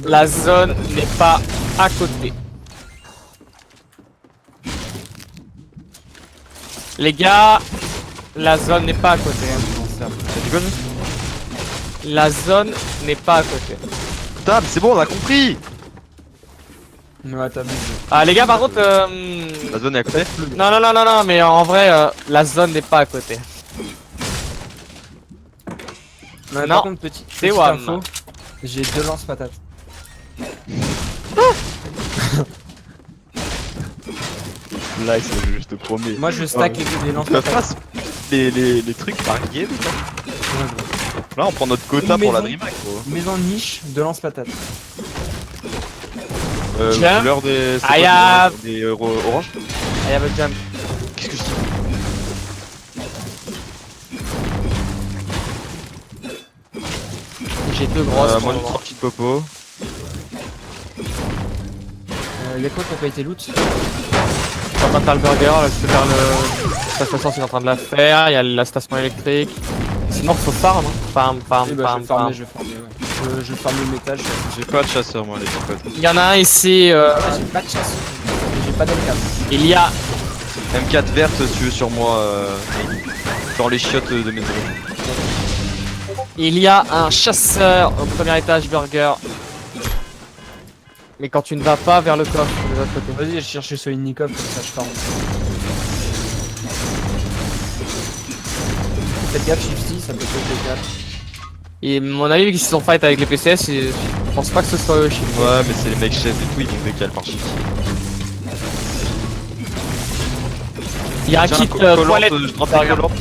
B: La zone n'est pas à côté. Les gars, la zone n'est pas à côté.
E: T'as dit quoi,
B: La zone n'est pas à côté.
E: putain, mais c'est bon, on a compris.
D: Ouais t'as vu.
B: Ah les gars, par contre,
E: La zone est à côté.
B: non, mais en vrai, la zone n'est pas à côté.
D: Non,
B: Non,
D: par contre petite
B: Wam.
D: info. J'ai 2 lance-patates.
E: Là, je te promets.
D: Moi je stack les
E: Tu
D: lance-patates.
E: fasses les trucs par game, quoi.
D: Ouais, gros.
E: Là, on prend notre quota
D: Une
E: pour la
D: maison.
E: DreamHack, gros.
D: Maison niche de lance-patates.
B: Tiens.
E: Couleur des. c'est
B: Ah,
E: quoi,
B: y'a-
E: des orange.
B: I have a jump.
E: Qu'est-ce que je dis?
B: J'ai deux grosses. pour
E: Moi,
B: le
E: j'ai
B: moment.
E: 3 petites popos.
D: Y'a quoi qui a pas été loot?
B: Je suis en train de faire le burger, là, je peux faire le. Ça fait sens, il est en train de la faire, il y a la station électrique. Sinon, faut farm, hein. Farm.
D: Eh bah, je vais farmer, ouais. Je farme le métal.
E: J'ai pas de chasseur, moi, les potes.
B: Il y en a un ici,
D: J'ai pas de chasse. J'ai pas d'M4.
B: il y a.
E: M4 verte, si tu veux, sur moi. Dans les chiottes de mes euros.
B: Il y a un chasseur au premier étage burger. Mais quand tu ne vas pas vers le coffre de l'autre côté.
D: Vas-y, je cherche sur une Nikov comme ça je farme. Faites gaffe, Shifty, ça peut être 4.
B: Et à mon avis, vu qu'ils se sont fight avec les PCS, je pense pas que ce soit eux.
E: Ouais, mais c'est les mecs chefs et tout, ils vont décaler par shift.
B: Il y a un
E: Tiens,
B: kit
E: collantes,
B: toilette.
E: je drop des collantes.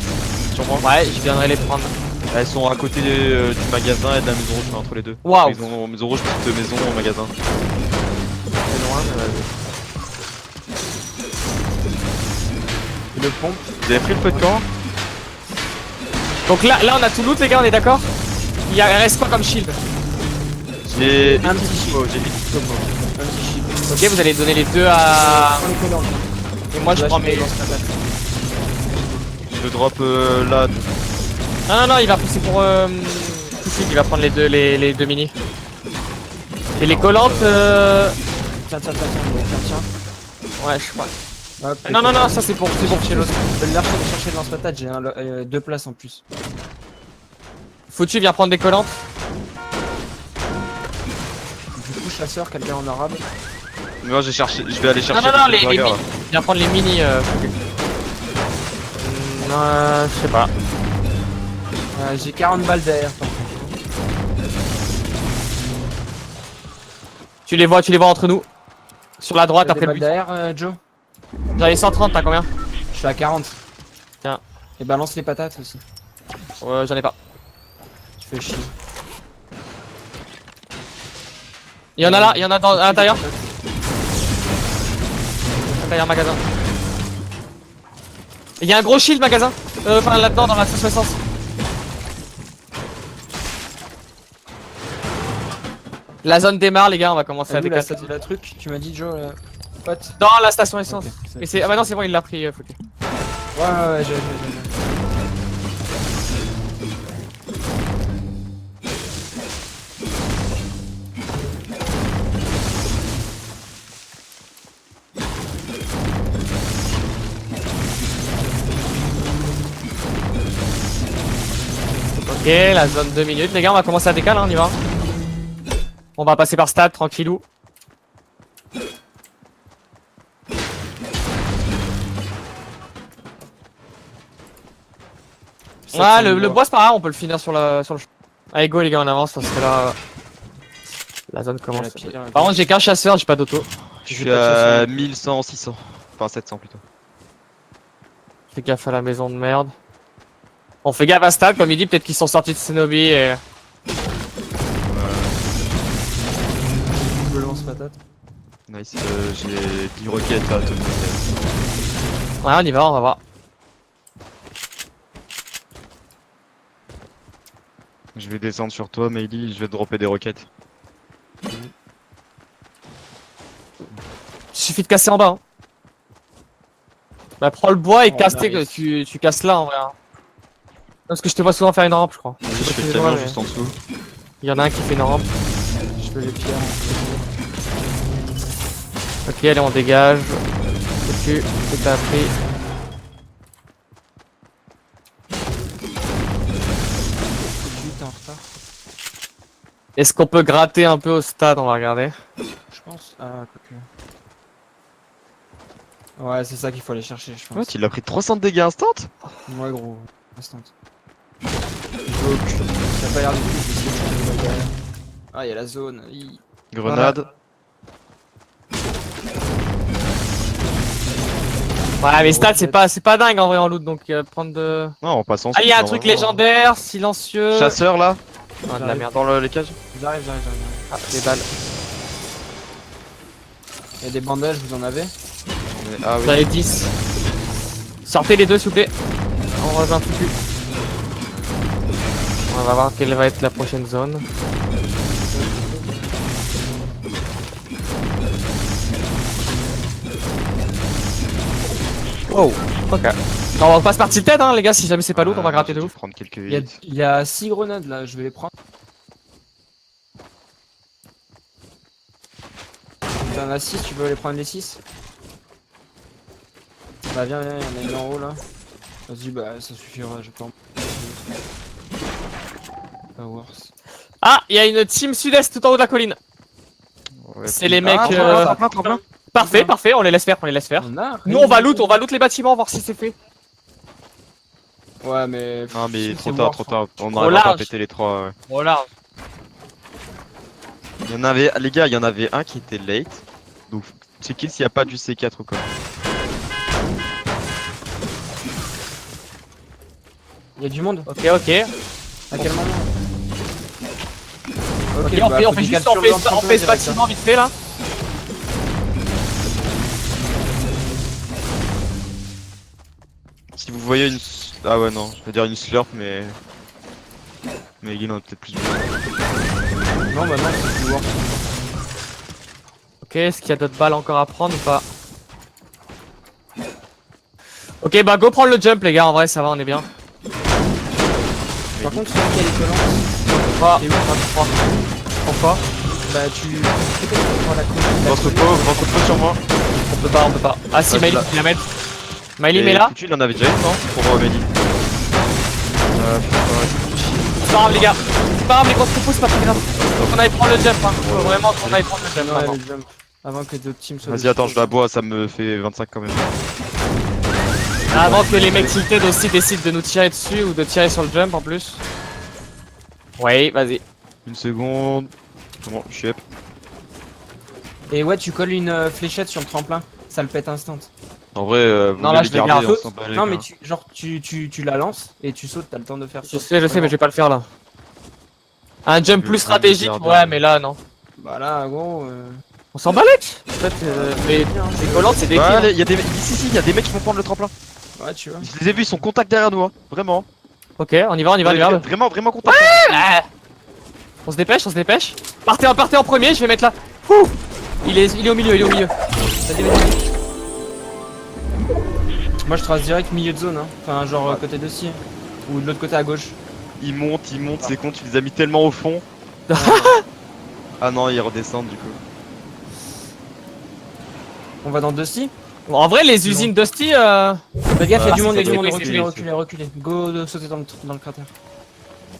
E: Sur moi.
B: Ouais, je viendrai les prendre.
E: Elles sont à côté du magasin et de la maison rouge, entre les deux.
B: Waouh.
E: Maison rouge, petite maison au magasin.
B: C'est loin, mais vas-y.
D: Et le pompe.
E: Vous avez pris le feu de camp?
B: Donc là, on a tout loot, les gars, on est d'accord? Il reste quoi comme shield?
E: J'ai
D: Un petit shield.
E: j'ai des petites popos.
D: Un petit shield.
B: Ok, vous allez donner les deux à.
D: Prends les collants.
B: Et moi, je prends mes.
E: Je drop là.
B: Non, il va pousser pour. Pousser, il va prendre les deux mini. Et les collantes.
D: Tiens.
B: Ouais, je crois.
D: Hop, les
B: Non,
D: collants.
B: ça c'est pour chez l'autre.
D: Je vais leur chercher le lance-patate, j'ai 2 places en plus.
B: Foutu, viens prendre des collantes.
D: Du coup, chasseur, quelqu'un en arabe.
E: Moi j'ai cherché, je vais aller chercher
B: Non,
E: le
B: les
E: burger,
B: mini.
E: là.
B: Viens prendre les mini. Je sais pas.
D: J'ai 40 balles derrière.
B: Tu les vois entre nous. Sur la droite
D: T'as
B: après
D: des
B: le
D: balles
B: but.
D: derrière, Joe?
B: J'en ai 130, t'as combien?
D: Je suis à 40.
B: Tiens.
D: Et balance les patates aussi.
B: J'en ai pas.
D: Tu fais chier.
B: Il y en a là, il y en a à l'intérieur. Intérieur magasin. Il y a un gros shield magasin. Enfin là-dedans dans la sauce essence. La zone démarre les gars, on va commencer à
D: T'as vu
B: décasser.
D: la truc? Tu m'as dit, Joe, pote?
B: Dans la station essence.
D: Ok,
B: Mais c'est. Ah bah non c'est bon il l'a pris Fouquet.
D: Ouais, j'ai.
B: Ok, la zone 2 minutes. Les gars, on va commencer à décaler, hein, on y va. On va passer par stade, tranquillou. Ouais, le bois c'est pas grave, on peut le finir sur le champ. Allez, go les gars, on avance parce que là. La zone commence. Par contre, j'ai qu'un chasseur, j'ai pas d'auto.
E: Je suis à 1100, 600. Enfin 700 plutôt.
B: Fais gaffe à la maison de merde. On fait gaffe à stade, comme il dit, peut-être qu'ils sont sortis de Cenobi et.
D: Je lance patate.
E: Nice, j'ai 10 roquettes à te donner.
B: Ouais, on y va, on va voir.
E: Je vais descendre sur toi, Meili, je vais te dropper des roquettes.
B: Il suffit de casser en bas. Hein. Bah, prends le bois et casse tu casses là en vrai. Hein. Parce que je te vois souvent faire une rampe, je crois.
E: Vas-y, je fais
B: les
E: camion
B: doigts,
E: juste en dessous.
B: Il y en a un qui fait une rampe.
D: Je fais les pierres.
B: Ok, allez, on dégage. Dessus, c'est pas pris.
D: T'es en retard,
B: Est-ce qu'on peut gratter un peu au stade? On va regarder.
D: je pense. Ah, quoique. Ouais, c'est ça qu'il faut aller chercher, je pense.
E: Ouais, il a pris 300 de dégâts instant.
D: Ouais, gros. Instant. Ça a pas l'air du tout, je vais essayer de prendre les balles derrière. Ah, il y a la zone.
E: Grenade.
B: Ouais, mais stade, c'est pas dingue en vrai en loot donc prendre de.
E: Non, on passe en
B: Ah, il y a un truc légendaire, silencieux.
E: Chasseur là,
B: Ah, de la merde.
E: dans les cages.
D: J'arrive.
B: Ah, des balles.
D: Il y a des bandages, vous en avez?
E: Ah
B: J'en ai 10. Sortez les deux s'il vous plaît. On rejoint foutu. On va voir quelle va être la prochaine zone. Wow, ok. Non, on passe par tilted hein les gars, si jamais c'est pas lourd, on va gratter de ouf.
E: Prendre quelques
D: Il y a 6 grenades là, je vais les prendre. T'en as 6, tu veux les prendre les 6? Bah viens, il y en a une en haut là. Vas-y, bah ça suffira, je pense. Pas worse.
B: Ah, il y a une team sud-est tout en haut de la colline.
E: Ouais,
B: C'est les mecs.
C: Tremplin.
B: Parfait, on les laisse faire,
D: On a
B: Nous on va loot les bâtiments, voir si c'est fait.
D: Ouais, mais.
E: Non mais
D: si,
E: trop
D: c'est
E: tard,
D: worse,
E: trop tard. On
B: Trop
E: n'arrivera pas à
B: large.
E: péter les trois. Ouais.
B: Voilà.
E: Il y en avait, les gars, il y en avait un qui était late. Donc c'est qu'il s'il n'y a pas du C4 ou quoi.
D: Il y a du monde.
B: Ok.
D: À quel moment?
B: Ok,
D: bah,
B: on
D: faut
B: fait
D: des
B: juste
D: captures
B: on
D: d'emploi
B: fait ce
D: direct,
B: bâtiment vite fait là.
E: Si vous voyez une... Ah ouais non, je vais dire une slurp mais... Mais il en a peut-être plus.
D: Non, bah non, c'est du worse.
B: Ok, est-ce qu'il y a d'autres balles encore à prendre ou pas? Ok, bah go prendre le jump les gars, en vrai ça va, on est bien.
D: Par contre, celui qui a les collants,
B: 3,
D: et où
B: 3. Pourquoi?
D: bah tu. Peut-être prends la colonne.
E: Votre sur moi.
B: On peut pas. Ah si,
E: Ouais,
B: Miley,
E: là.
B: il la met. Miley,
E: Et
B: met là.
E: Foutu, il en avait déjà une non? Pour Mehdi.
B: C'est pas grave les gars. C'est pas grave, les grosses coupes, c'est pas très grave. Faut qu'on aille prendre le jump, hein. Faut vraiment qu'on aille prendre le jump.
D: Ouais,
B: maintenant.
D: le jump. Avant que d'autres teams soient.
E: Vas-y, attends, je la bois, ça me fait 25 quand même.
B: Avant que les mecs tilted aussi décident de nous tirer dessus ou de tirer sur le jump en plus. Ouais, vas-y.
E: Une seconde. C'est bon, je suis up.
D: Et ouais, tu colles une fléchette sur le tremplin, ça le pète instant.
E: En vrai, vous
B: Non, là, je vais garder.
E: on s'en bat les
D: Non, mais
E: couilles.
D: tu la lances et tu sautes, t'as le temps de faire ça.
B: Je sais, mais je vais pas le faire là. Un jump plus stratégique, ouais, mais là, non.
D: Bah là, gros.
B: On s'en balèque. En fait, les collantes, c'est des
E: Ouais,
B: kills.
E: allez, y a des... Si, y a des mecs qui vont prendre le tremplin.
D: Ouais, tu vois.
E: Je les ai vus, ils sont contact derrière nous, hein. Vraiment.
B: Ok, on y va, on y va, on y va.
E: Vraiment contact.
B: Ah. On se dépêche, on se dépêche. Partez en premier, je vais mettre là. Ouh. Il est au milieu, il est au milieu. Vas-y, vas-y.
D: Moi, je trace direct milieu de zone, hein. Enfin, genre côté de ci. Ou de l'autre côté à gauche.
E: Ils montent, c'est con, tu les as mis tellement au fond. Ah non, ils redescendent du coup.
D: On va dans Dusty.
B: Bon, en vrai, les usines Dusty.
D: Fais gaffe, y'a du monde,
B: c'est
D: y'a du monde.
B: oui,
D: Reculez. Go sauter dans le cratère.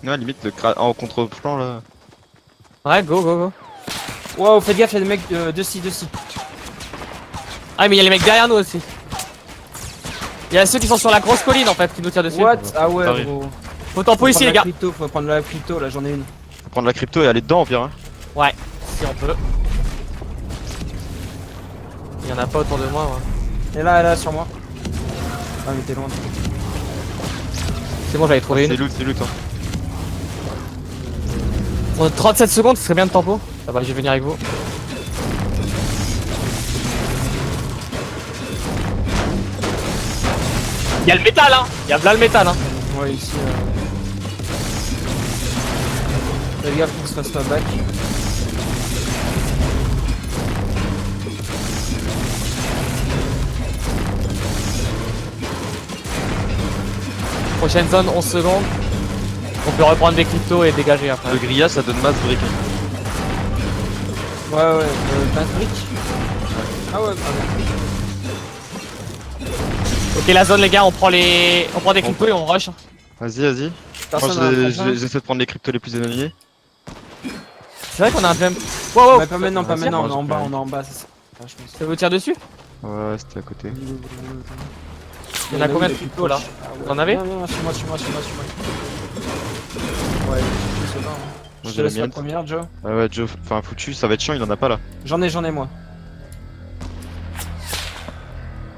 E: Ouais, limite, en contre-plan là.
B: Ouais, go.
D: Wow, faites gaffe, y'a des mecs Dusty.
B: Ah, mais il y a les mecs derrière nous aussi. Il y a ceux qui sont sur la grosse colline en fait qui nous tirent dessus.
D: What? Ah ouais,
E: Pareil.
D: gros.
B: Faut tempo ici, les gars.
D: Faut prendre la crypto, là, j'en ai une.
E: Faut prendre la crypto et aller dedans, au pire. Hein.
B: Ouais, si on peut. Il y en a pas autour de moi. Ouais.
D: Et là, sur moi. Ah, mais t'es loin.
B: C'est bon, j'avais trouvé
E: C'est
B: une.
E: loot, hein.
B: On a 37 secondes, ce serait bien de tempo. Ça va, je vais venir avec vous. Y'a le métal, hein. Y'a là le métal, hein.
D: Ouais, ici. Fais gaffe qu'on se fasse pas back.
B: Prochaine zone, 11 secondes. On peut reprendre des cryptos et dégager après.
E: Le grillage, ça donne masse briques.
D: Ouais, pas de briques. Ah ouais,
B: Ok, la zone, les gars, on prend des cryptos et on rush.
E: Vas-y. Moi,
D: Personne
E: j'essaie de prendre les cryptos les plus éloignés.
B: C'est vrai qu'on a un jump. Wow,
D: Mais pas maintenant,
E: Vas-y,
D: on est
E: moi,
D: en
E: je
D: bas,
E: peux
D: on est en bas, c'est ça. Ah, je pense.
B: Ça vous tire dessus?
E: Ouais, c'était à côté.
B: Il y en a combien de cryptos là? Vous en avez?
D: Non, sur moi. Ouais, je sais pas.
E: Moi,
D: Je te
E: j'ai la
D: laisse la
E: mienne.
D: première, Joe.
E: Ouais, Joe, enfin foutu, ça va être chiant, il en a pas là.
D: J'en ai moi.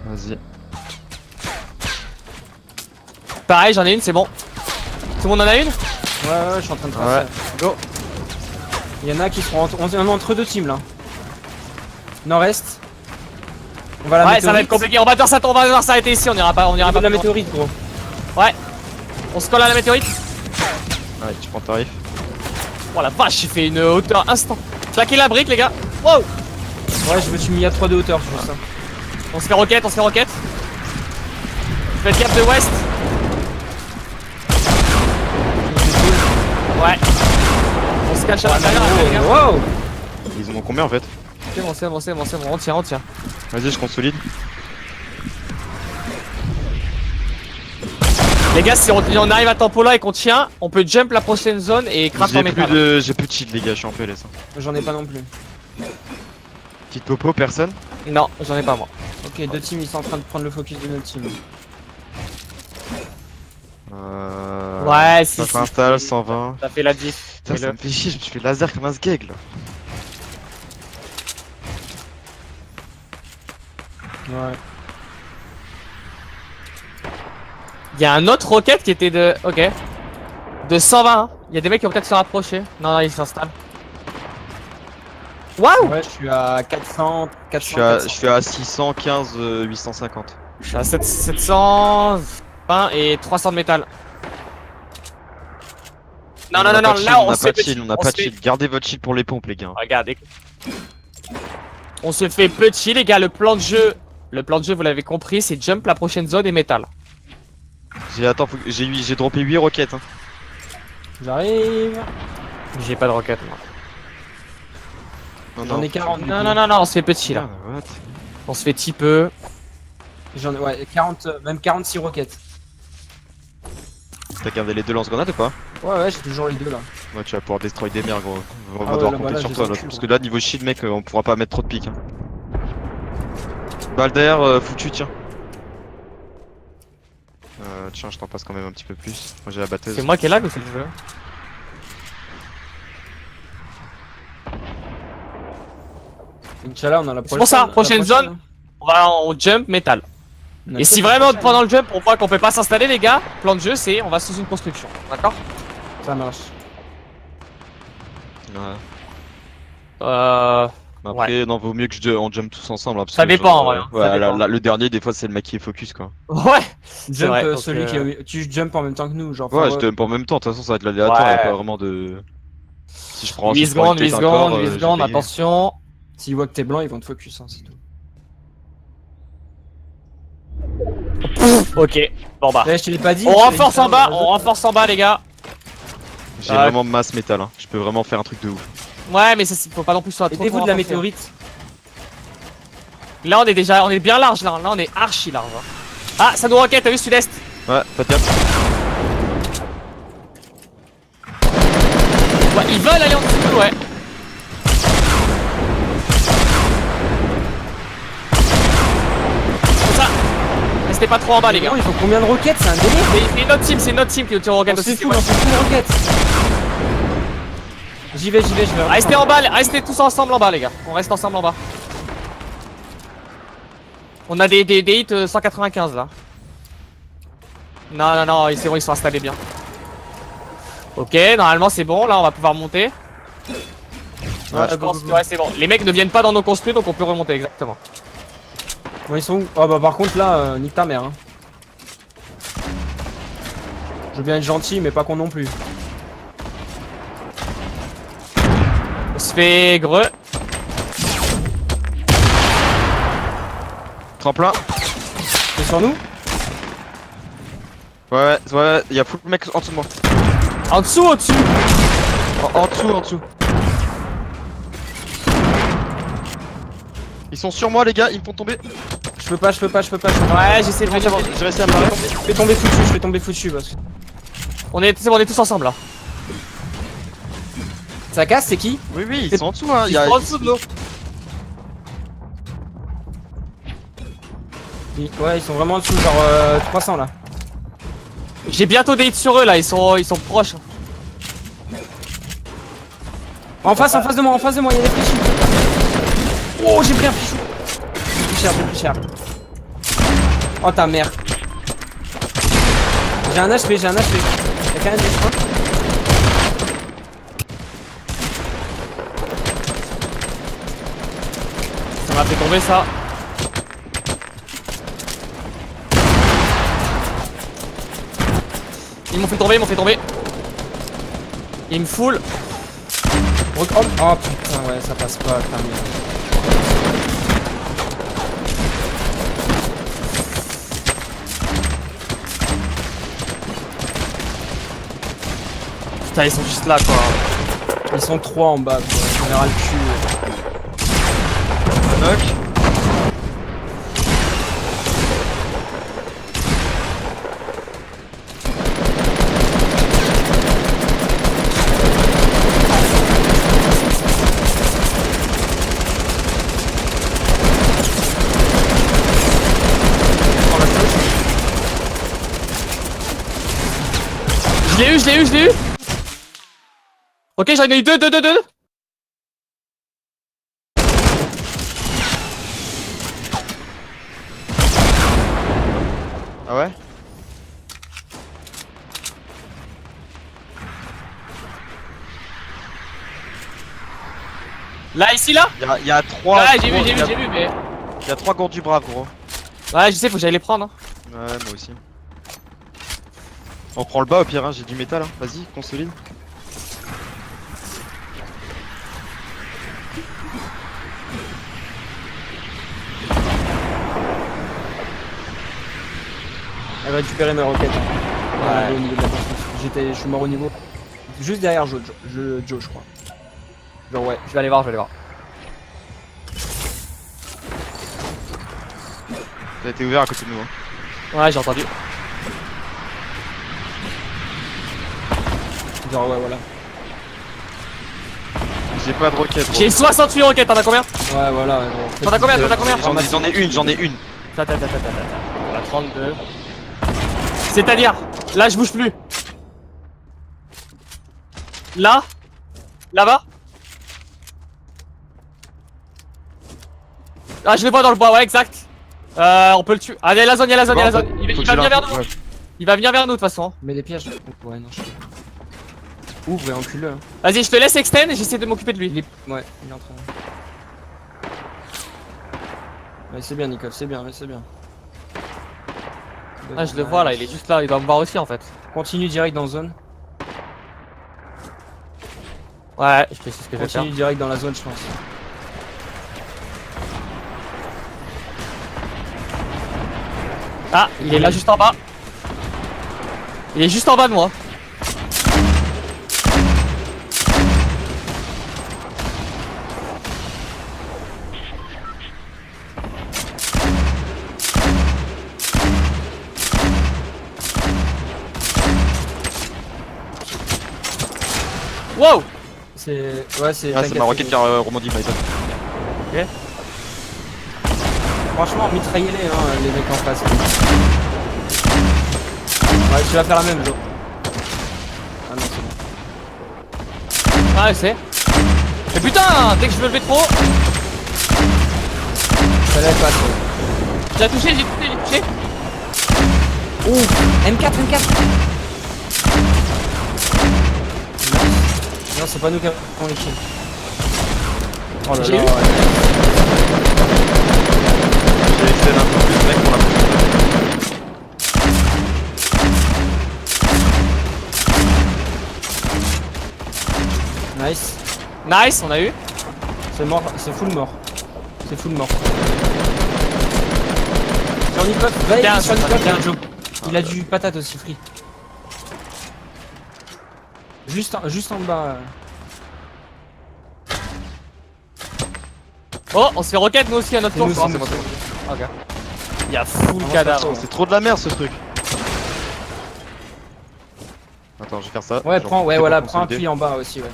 E: Vas-y.
B: Pareil, j'en ai une, c'est bon. Tout le monde en a une?
D: Ouais, je suis en train de tracer.
B: Go.
D: Il y en a qui seront on est entre deux teams là. Nord-est. On va la
B: Ouais, ça va être compliqué. On va devoir s'arrêter ici. On ira pas
D: la
B: plus loin.
D: météorite, gros.
B: On se colle à la météorite.
E: Ouais, tu prends tarif.
B: Oh la vache, j'ai fait une hauteur instant. Claquez la brique, les gars. Wow.
D: Ouais, je me suis mis à 3 de hauteur, je vois ça.
B: On se fait roquette. Faites gaffe de ouest. Ouais. On se cache à l'intérieur, les gars.
D: Wow.
E: Ils en ont combien en fait?
B: C'est bon. On tient.
E: Vas-y, je consolide.
B: Les gars, si on arrive à tempo là et qu'on tient, on peut jump la prochaine zone et craft en métal.
E: J'ai plus de shield, les gars, je suis en PLS.
D: J'en ai pas non plus.
E: Petite popo, personne?
B: Non, j'en ai pas moi.
D: Ok, deux teams, ils sont en train de prendre le focus de notre team.
B: Ouais, si.
E: Ça s'installe, 120.
B: Ça fait la diff.
E: Putain, ça me fait chier, je me suis fait laser comme un sgeg là.
D: Ouais.
B: Il y a un autre roquette qui était de. Ok. De 120. Hein. Il y a des mecs qui vont peut-être se rapprocher. Non, ils s'installent. Waouh!
D: Ouais, je suis à 400.
E: Je suis à 615, 850.
B: Je suis à 720 et 300 de métal. Non, là on se fait petit.
E: On n'a pas de shield. Gardez votre shield pour les pompes, les gars.
B: Regardez. On se fait petit, les gars. Le plan de jeu, vous l'avez compris, c'est jump la prochaine zone et métal.
E: Attends, j'ai droppé 8 roquettes. Hein.
D: J'arrive.
B: J'ai pas de roquette, moi.
D: J'en ai 40.
B: Non, on se fait petit là.
E: Ah, what?
B: On se fait petit peu.
D: J'en ai, ouais, 40, même 46 roquettes.
E: T'as gardé les deux lance-grenades ou pas?
D: Ouais, j'ai toujours les deux là.
E: Ouais, tu vas pouvoir destroy des mers, gros. On va
D: ouais,
E: devoir
D: là,
E: compter
D: là,
E: sur
D: j'ai
E: toi,
D: les
E: là.
D: cul,
E: Parce
D: gros.
E: que là, niveau shield, mec, on pourra pas mettre trop de piques. Hein. Balle d'air, foutu, tiens. Tiens, je t'en passe quand même un petit peu plus. Moi j'ai la batteuse.
B: C'est moi qui est lag ou c'est le jeu?
D: Inch'Allah, on a la
B: C'est pour ça, prochaine zone, on jump métal. Et si vraiment pendant le jump on voit qu'on peut pas s'installer les gars, plan de jeu c'est on va sous une construction, d'accord?
D: Ça marche.
E: Ouais. Après, non, vaut mieux que on jump tous ensemble. Hein, parce
B: Ça
E: que,
B: dépend,
E: genre,
B: ouais,
E: ouais,
B: ça dépend.
E: le dernier, des fois, c'est le mec qui est focus, quoi.
B: Ouais.
D: Jump,
B: vrai, donc,
D: celui qui a... Tu jump en même temps que nous, genre.
E: Ouais,
D: enfin,
E: je te jump en même temps. De toute façon, ça va être l'aléatoire.
B: Ouais.
E: Y a pas vraiment de. Si je prends
B: 8
E: si je prends
B: secondes,
E: une
B: 8
E: tête encore,
B: secondes, 8
E: j'ai
B: secondes,
E: gagné.
B: attention.
D: S'ils voient que t'es blanc, ils vont te focus, hein, c'est tout.
B: Ok, bon bah.
D: Eh, je te l'ai pas dit.
B: On
D: je te l'ai
B: renforce
D: dit,
B: en bas,
D: ça,
B: on renforce en bas les gars.
E: J'ai
B: Ah.
E: vraiment masse métal. Hein. Je peux vraiment faire un truc de ouf.
B: Ouais mais ça faut pas non plus soit trop.
D: Aidez-vous de la météorite.
B: Là on est bien large là, on est archi large. Hein. Ah ça nous roquette, t'as vu sud-est?
E: Ouais, pas de gaffe.
B: Ouais, ils veulent aller en dessous, ouais. C'est ça. Restez pas trop en bas les gars.
D: Non, il faut combien de roquettes? C'est un délire.
B: C'est notre team qui nous tire aux roquettes
D: On
B: aussi.
D: s'est fou, on s'est fou de roquettes. J'y vais, je vais.
B: Restez en bas, restez tous ensemble en bas les gars. On reste ensemble en bas. On a des hits 195 là. Non, c'est bon, ils sont installés bien. Ok, normalement c'est bon, là on va pouvoir monter.
E: Ouais,
B: Je pense que ouais, c'est bon. Les mecs ne viennent pas dans nos construits donc on peut remonter exactement.
D: Bon, ils sont où? Oh bah par contre là, nique ta mère. Hein. Je veux bien être gentil, mais pas con non plus.
B: On se fait greux.
E: Tremplin.
D: C'est sur nous?
E: Ouais, y a full mec en dessous de moi.
B: En dessous, au-dessus.
E: En dessous. Ils sont sur moi, les gars, ils me font tomber.
D: Je peux pas.
B: Ouais, j'essaie de venir.
E: J'ai réussi à me barrer.
D: Je fais tomber foutu parce que...
B: C'est bon, on est tous ensemble là.
D: Ça casse, c'est qui?
E: Oui, ils sont en dessous, hein.
B: Ils sont en dessous de l'eau.
D: Ouais, ils sont vraiment en dessous, genre 300 là.
B: J'ai bientôt des hits sur eux là, ils sont proches.
D: En face de moi, il y a des fichus. Oh, j'ai pris un fichou. J'ai plus cher. Oh ta mère. J'ai un HP. Y'a quand même des points.
B: Ça m'a fait tomber ça. Ils m'ont fait tomber. Ils me full.
D: Oh putain, ouais, ça passe pas, ta mère.
B: Putain, ils sont juste là quoi.
D: Ils sont 3 en bas, quoi. Général cul.
E: Knock.
B: Je l'ai eu. Ok, j'en ai eu deux.
E: Ah ouais?
B: Là, ici, là.
E: Il y a 3.
B: Ouais, j'ai vu, mais.
E: Il y a 3 gourdes du brave, gros.
B: Ouais, je sais, faut que j'aille les prendre. Hein.
E: Ouais, moi aussi. On prend le bas au pire, hein, j'ai du métal. Hein. Vas-y, consolide.
D: Elle va récupérer mes roquettes. Au niveau de la construction. Je suis mort au niveau. Juste derrière Joe, je crois.
B: Genre, ouais, je vais aller voir.
E: Ça a été ouvert à côté de nous. Hein.
B: Ouais, j'ai entendu.
D: Genre, ouais, voilà.
E: J'ai pas de roquette. gros.
B: J'ai 68 roquettes, t'en as combien?
D: Ouais, voilà. gros.
B: T'en as combien? T'en as combien?
E: J'en ai une.
B: Attends. On a 32. C'est-à-dire, là je bouge plus. Là? Là-bas? Ah, je le vois dans le bois, ouais, exact. On peut le tuer. Allez, la zone, y'a la zone. Il va venir vers nous. Il va venir vers nous de toute façon.
D: Mets des pièges. Ouais, non, je. Ouvre et encule-le. Hein.
B: Vas-y, je te laisse extend et j'essaie de m'occuper de lui.
D: Ouais, il est en train. Ouais, c'est bien, Nikov, c'est bien.
B: Ah, je le vois là, il est juste là, il doit me voir aussi en fait.
D: Continue direct dans zone.
B: Ouais, je sais ce que je vais faire.
D: Continue direct dans la zone, je pense.
B: Ah, il est là juste en bas. Il est juste en bas de moi. Wow!
D: C'est. Ouais, c'est.
E: Ah, c'est ma roquette qui a rebondi Mason.
D: Franchement, mitraillez-les, hein, les mecs en face. Ouais, tu vas faire la même, Jo. Ah non, c'est bon.
B: Ah, je sais. Mais putain, dès que je me levais trop.
D: Ça lève pas, ça.
B: J'ai touché.
D: Ouh, M4. Non, c'est pas nous qui avons les kills. Oh là
B: J'ai
D: là.
B: eu.
E: J'ai excellé un peu plus, mec, pour la
D: Nice.
B: Nice, on a eu.
D: C'est mort, c'est full mort. Sur Nikov, va
B: Bien,
D: aider sur Nikov.
B: bien, Joe.
D: Il a du patate aussi, free. Juste en bas.
B: Oh, on se fait roquette nous aussi à notre
D: C'est
B: tour.
D: nous,
B: je crois.
D: c'est nous,
B: Ok. Il y a full cadavre.
E: C'est trop de la merde ce truc. Attends, je vais faire ça.
D: Ouais,
E: J'en
D: prends, ouais,
E: profite
D: voilà,
E: pour
D: prends un
E: consolider.
D: puits en bas aussi, ouais.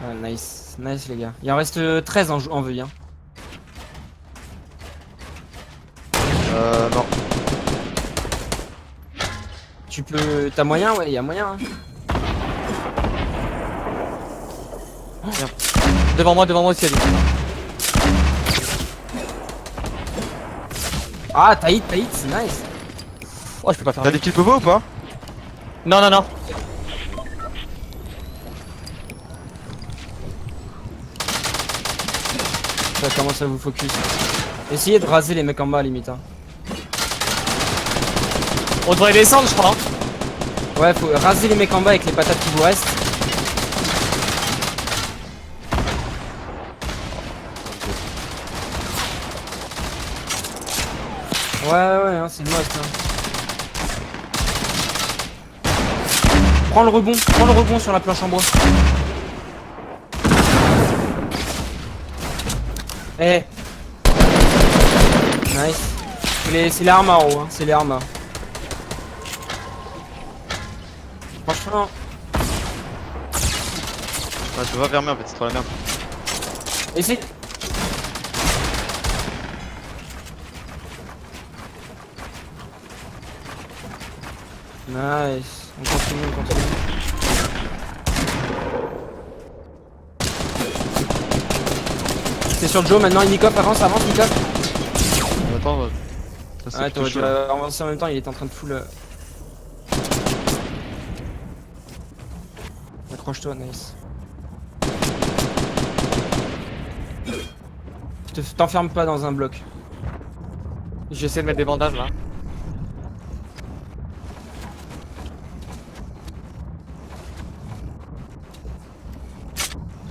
D: Ah, nice, les gars. Il en reste 13 en veuille, hein.
E: Non.
D: Tu peux. T'as moyen, ouais, y a moyen, hein.
B: Devant moi aussi, elle est.
D: Ah, t'as hit, c'est nice.
B: Oh, je peux pas faire.
E: T'as des kills Popo ou pas?
B: Non.
D: Ça commence à vous focus. Essayez de raser les mecs en bas, limite, hein.
B: On devrait descendre, je crois. Hein.
D: Ouais, faut raser les mecs en bas avec les patates qui vous restent. Ouais, hein, c'est le must, hein. Prends le rebond sur la planche en bois. Eh. Nice. C'est les armes en haut, hein, c'est les armes. Franchement.
E: Ah, je peux pas fermer en fait, c'est trop la merde.
D: Essaye. Nice. On continue. C'est sur Joe maintenant, Nikov avance, Nikov.
E: Attends, ça,
D: Ouais,
E: c'est
D: tu
E: chaud, là.
D: vas avancer en même temps, il est en train de full. Accroche-toi, nice. T'enferme pas dans un bloc.
B: J'essaie de mettre des bandages là.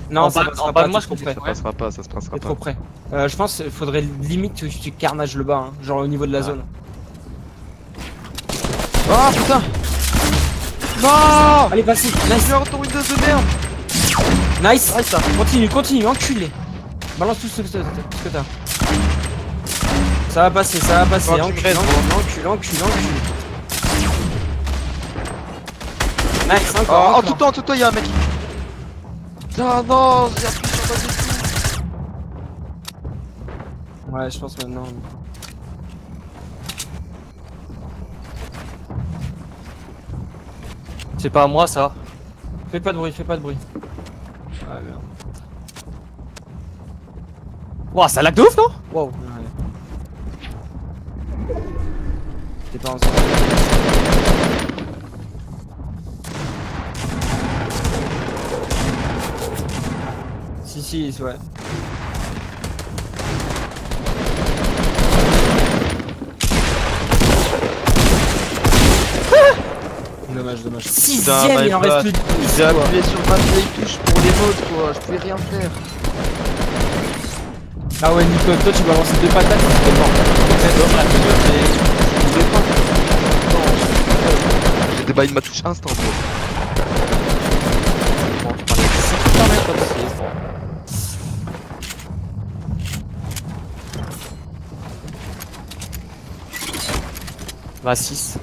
D: Non,
B: En
D: ça
B: bas-
D: passera
B: en bas
D: pas,
B: de moi,
D: t'es
B: je
D: trop
B: comprends.
D: près.
E: Ça passera pas, ça se passera
D: T'es trop
E: pas.
D: près. Je pense qu'il faudrait limite que tu carnage le bas, hein, genre au niveau de la zone.
E: Ah putain! Non!
D: Allez, passez, nice,
E: J'ai un retour Windows de merde!
D: nice. Continue, enculé. Balance tout ce que t'as. Ça va passer,
E: Oh, tu
D: encule.
E: crèves,
D: Nice. Max,
E: Oh,
D: encore.
E: en tout temps, il y a un mec. Ah non, j'ai appuyé sur pas du tout.
D: Ouais, je pense maintenant.
B: C'est pas à moi ça.
D: Fais pas de bruit, fais pas de bruit. Ouais, merde.
B: Ouah, ça lag de ouf, non? Wow.
D: Ouais. T'es pas ensemble. Si, ouais. Dommage. Sixième, il en reste plus de 10.
E: J'ai appuyé sur ma vieille touche pour les modes, quoi. Je pouvais rien faire.
D: Ah ouais, Nico, toi tu balances 2 patates, c'était mort.
E: Je pouvais pas. J'ai débaillé ma touche instant, quoi.
B: Bon, je parlais de 6 km aussi. Bah 6.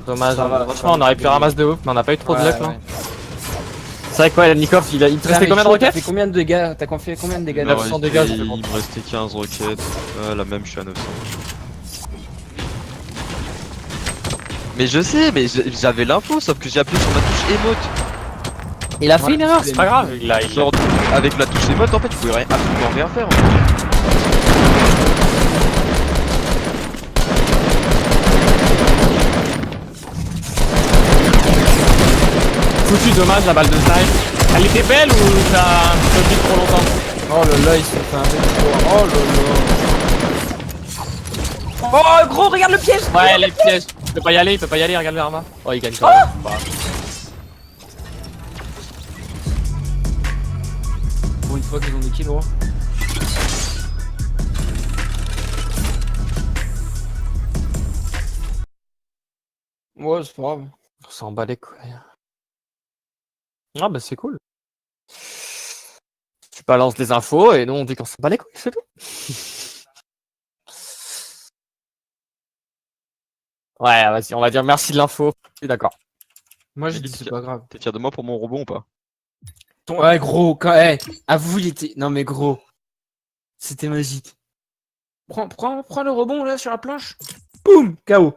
B: Dommage,
D: Ça
B: hein.
D: va,
B: Franchement
D: ça
B: on
D: va.
B: aurait pu ramasser de ouf, mais on a pas eu trop de
D: Ouais,
B: luck là.
D: ouais.
B: C'est vrai que ouais, Nikov, il te restait combien de
D: T'as
B: roquettes?
D: fait combien de dégâts? T'as fait combien de dégâts?
E: Il me
B: 900
E: restait-
B: dégâts, ça fait
E: Il me restait 15 roquettes. La même, je suis à 900. Mais je sais, mais j'avais l'info, sauf que j'ai appuyé sur ma touche émote.
B: Il a fait
D: Ouais,
B: une erreur,
D: c'est
B: c'est pas grave.
E: Genre, avec la touche émote, en fait, tu pouvais absolument rien faire. En fait.
B: Foutu, dommage la balle de snipe. Elle était belle ou t'as sauté trop longtemps?
D: Oh là là, il s'est fait un peu de Oh là là. Oh gros, regarde le piège.
B: Ouais, les pièges. Il peut pas y aller, regarde le Arma. Oh, il gagne quand même. Bah.
D: Pour une fois qu'ils ont des kills, gros. Ouais, c'est pas grave.
B: On s'en bat les couilles. Ah bah c'est cool. Tu balances des infos et nous on dit qu'on s'en bat les couilles, c'est tout. Ouais, vas-y, on va dire merci de l'info. Je suis d'accord.
D: Moi j'ai
E: Mais
D: dit
E: dis-
D: c'est pas grave.
E: T'es fier de moi pour mon rebond ou pas?
D: Ouais gros, quand avoue il était. Non mais gros. C'était magique. Prends le rebond là sur la planche. Boum, KO.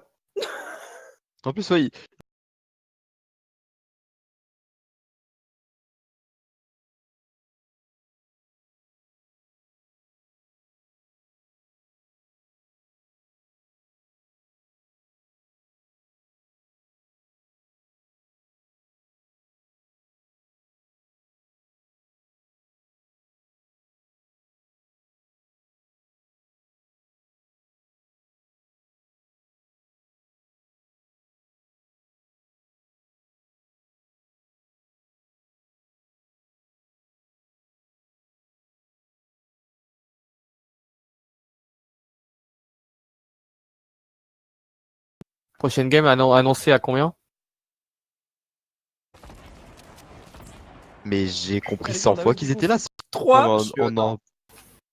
E: En plus, ouais,
B: Prochaine game annoncée à combien?
E: mais j'ai compris 100 fois qu'ils étaient là.
D: 3.
E: On en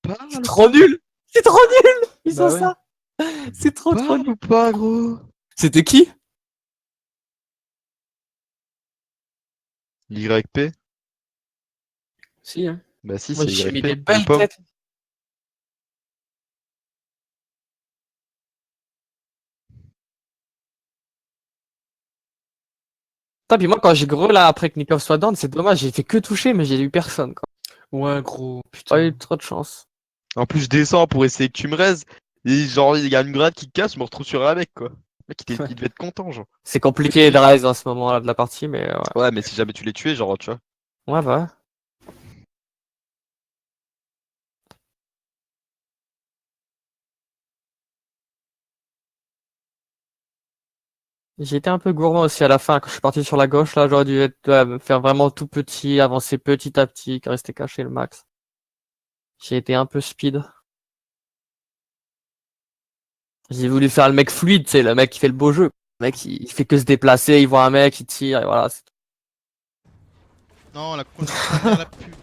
E: parle.
B: C'est trop nul. C'est trop nul. Ils
D: Bah
B: ont
D: ouais.
B: ça. C'est trop
E: Parle
B: nul.
E: ou pas, gros?
B: C'était qui?
E: YP?
D: Si hein.
E: Bah si,
B: Moi
E: c'est
B: j'ai mis
E: YP.
B: des belles
E: Pomme.
B: têtes. Putain, puis moi quand j'ai gros là après que Nikov soit down, c'est dommage, j'ai fait que toucher mais j'ai eu personne quoi.
D: Ouais gros,
B: Pas
D: putain.
B: eu trop de chance.
E: En plus, je descends pour essayer que tu me raises. Et genre, il y a une grenade qui casse, je me retrouve sur un mec, quoi. Le mec, il devait être content, genre.
B: C'est compliqué de rise à ce moment-là de la partie mais ouais.
E: Ouais, mais si jamais tu les tuais, genre, tu vois.
B: Ouais bah. J'ai été un peu gourmand aussi à la fin quand je suis parti sur la gauche là, j'aurais dû faire vraiment tout petit, avancer petit à petit, rester caché le max. J'ai été un peu speed. J'ai voulu faire le mec fluide, tu sais, le mec qui fait le beau jeu. Le mec il fait que se déplacer, il voit un mec, il tire et voilà.
F: Non, la connexion la pute.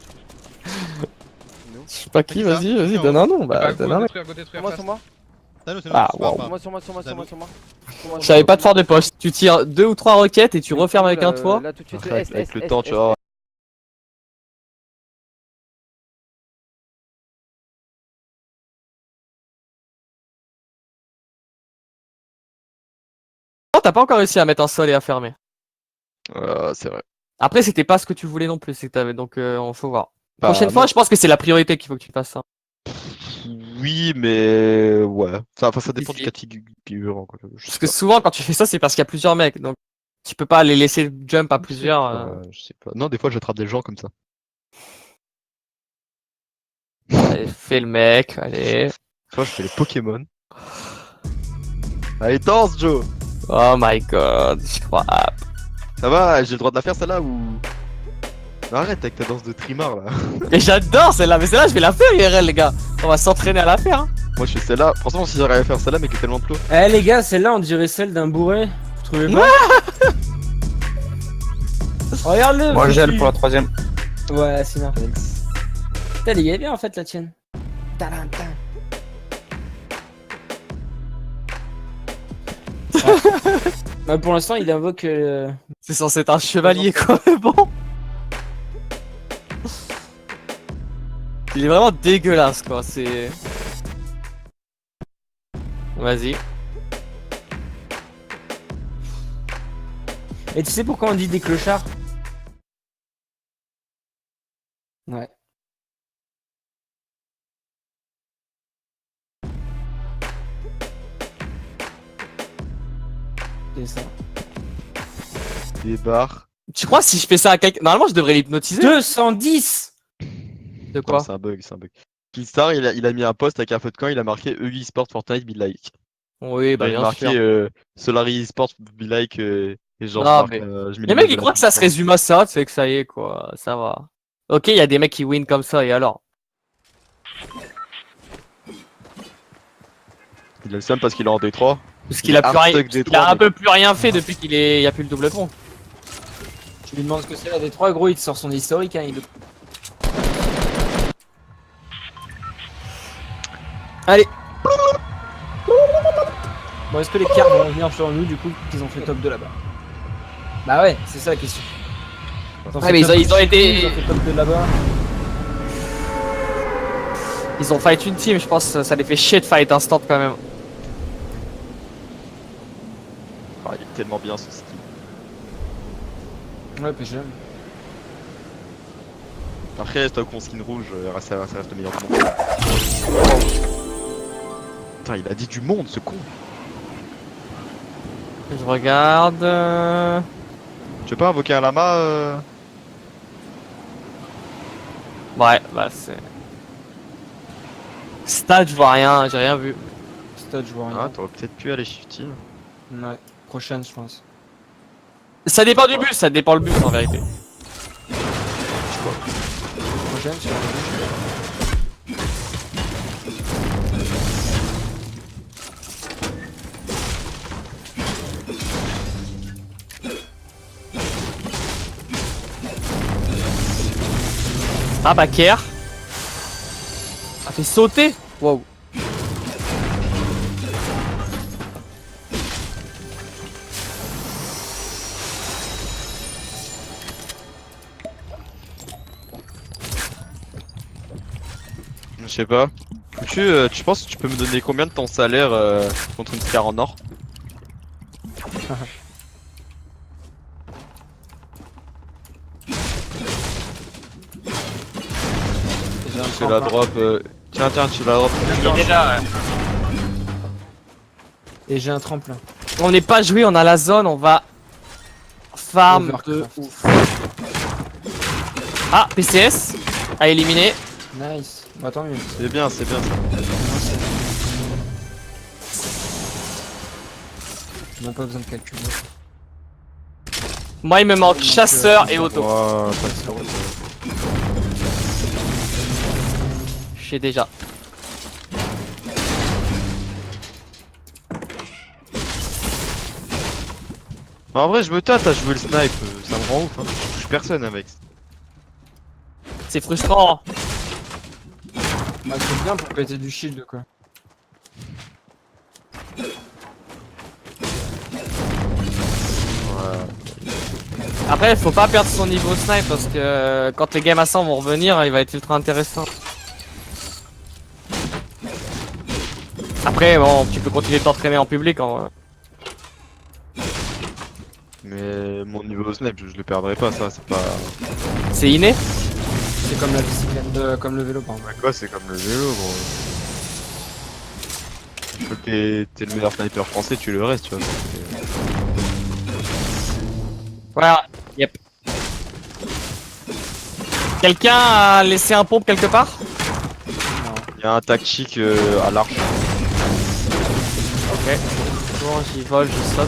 B: Je sais pas qui,
F: Qui ça
B: vas-y,
F: Qui,
B: donne un nom, bah
F: Bah,
B: donne
F: go
B: un nom.
F: détruire, go détruire.
A: Moi,
F: fast.
A: sur moi.
F: Thanos, c'est
B: Ah,
F: tu pars
B: wow.
F: pas.
A: Sur moi, sur moi, sur moi, sur moi, sur moi. Sur moi,
B: Je savais pas de faire de poste. Tu tires 2 ou 3 roquettes et tu refermes avec un toit.
A: Là, tout de suite,
E: Avec,
A: S,
E: avec
A: S,
E: le
A: S,
E: temps,
A: S,
E: tu vois.
B: Oh, t'as pas encore réussi à mettre un sol et à fermer.
E: C'est vrai.
B: Après, c'était pas ce que tu voulais non plus. C'est que t'avais donc on faut voir.
E: Bah,
B: Prochaine fois,
E: non.
B: je pense que c'est la priorité qu'il faut que tu fasses ça.
E: Oui, mais ouais. Enfin, ça dépend
B: Si,
E: du
B: si.
E: cas de figure. Quoi. Je sais
B: Parce que
E: pas.
B: souvent, quand tu fais ça, c'est parce qu'il y a plusieurs mecs. Donc, tu peux pas les laisser jump à plusieurs.
E: Je sais pas. Non, des fois, j'attrape des gens comme ça.
B: Allez, fais le mec, allez.
E: Des fois, je fais les Pokémon. Allez, danse, Joe!
B: Oh my god, je crois.
E: Ça va, j'ai le droit de la faire celle-là ou. Non, arrête avec ta danse de trimar là.
B: Et j'adore celle-là, mais celle-là, je vais la faire IRL, les gars. On va s'entraîner à la faire. Hein.
E: Moi, je fais celle-là. Franchement, si j'arrive à faire celle-là, mais qu'il y a tellement de flow.
D: Eh les gars, celle-là on dirait celle d'un bourré. Vous trouvez pas? Regarde-le.
C: Moi,
D: Fufu.
C: gèle pour la troisième.
D: Ouais, c'est bien. Putain, elle est bien en fait la tienne. Talentin. Ouais, pour l'instant, il invoque.
B: C'est censé être un chevalier, quoi. Mais bon. Il est vraiment dégueulasse, quoi. C'est. Vas-y.
D: Et tu sais pourquoi on dit des clochards? Ouais. C'est ça.
E: Des barres.
B: Tu crois si je fais ça à quelqu'un. Normalement, je devrais l'hypnotiser.
D: 210.
B: De
E: Non,
B: quoi?
E: c'est un bug, c'est un bug. Keystar, il a mis un post avec un feu de camp, il a marqué EI Sport Fortnite be like.
B: Oui, bah
E: il a
B: bien
E: marqué
B: sûr.
E: Solari Sport be like et genre
B: Non,
E: je marque,
B: mais-
E: je mets
B: Les
E: l'image
B: mecs,
E: de
B: ils
E: la
B: croient que ça se
E: pub.
B: résume à ça, c'est que ça y est, quoi. Ça va. Ok, il y a des mecs qui win comme ça, et alors?
E: Il a le seum parce qu'il est en D3.
B: Parce qu'il a plus
E: Hard
B: rien.
E: stuck des
B: Il a
E: trois,
B: un
E: mais-
B: peu plus rien fait depuis qu'il est. Il y a plus le double tronc.
D: Tu lui demandes ce que c'est la D3, gros, il te sort son historique. Hein, il... Allez. Bon, est-ce que les cartes vont revenir sur nous du coup qu'ils ont fait top 2 là-bas? Bah ouais, c'est ça la question.
B: Ouais, mais ils ont été.
D: Ils ont fait top 2 là-bas.
B: Ils ont fight une team, je pense. Ça les fait chier de fight instant quand même.
E: Ah, il est tellement bien ce skill.
D: Ouais, PGM.
E: Après, stock en skin rouge, ça reste le meilleur du monde. Putain, il a dit du monde ce con.
B: Je regarde.
E: Tu veux pas invoquer un lama
B: Ouais, bah c'est. Stade, je vois rien, j'ai rien vu.
D: Stade, je vois
E: Ah,
D: rien.
E: t'aurais peut-être pu aller shifty.
D: Ouais, prochaine, je pense.
B: Ça dépend du bus, ça dépend le bus en vérité.
D: Prochaine, sur
B: Ah bah Kerr. Ça fait sauter. Wow.
E: Je sais pas. Tu penses que tu peux me donner combien de ton salaire contre une scar en or? Tu la drop. Tiens, tu la drop.
D: Et j'ai un tremplin.
B: On n'est pas joué, on a la zone, on va farm de
D: Overcraft.
B: ouf. Ah, PCS à éliminer.
D: Nice. Bah tant mieux.
E: C'est bien ça.
D: On n'a pas besoin de calculer.
B: Moi, il me manque chasseur et auto.
E: Ouais, pas de sûr.
B: Je sais déjà.
E: Mais en vrai, je me tâte à jouer le snipe, ça me rend ouf. Hein. Je touche personne avec.
B: C'est frustrant.
D: Bah c'est bien pour péter du shield quoi.
B: Après, faut pas perdre son niveau snipe parce que quand les games à 100 vont revenir, il va être ultra intéressant. Après, bon, tu peux continuer de t'entraîner en public en vrai.
E: Mais mon niveau snap, je le perdrai pas, ça, c'est pas.
B: C'est inné.
D: C'est comme la bicyclette, comme le vélo, par exemple.
E: Bah quoi, c'est comme le vélo, gros. Une fois que t'es le meilleur sniper français, tu le restes, tu vois.
B: Voilà, yep. Quelqu'un a laissé un pompe quelque part?
E: Il y a un tactique à l'arche.
B: Ok. Bon, j'y vole, je saute.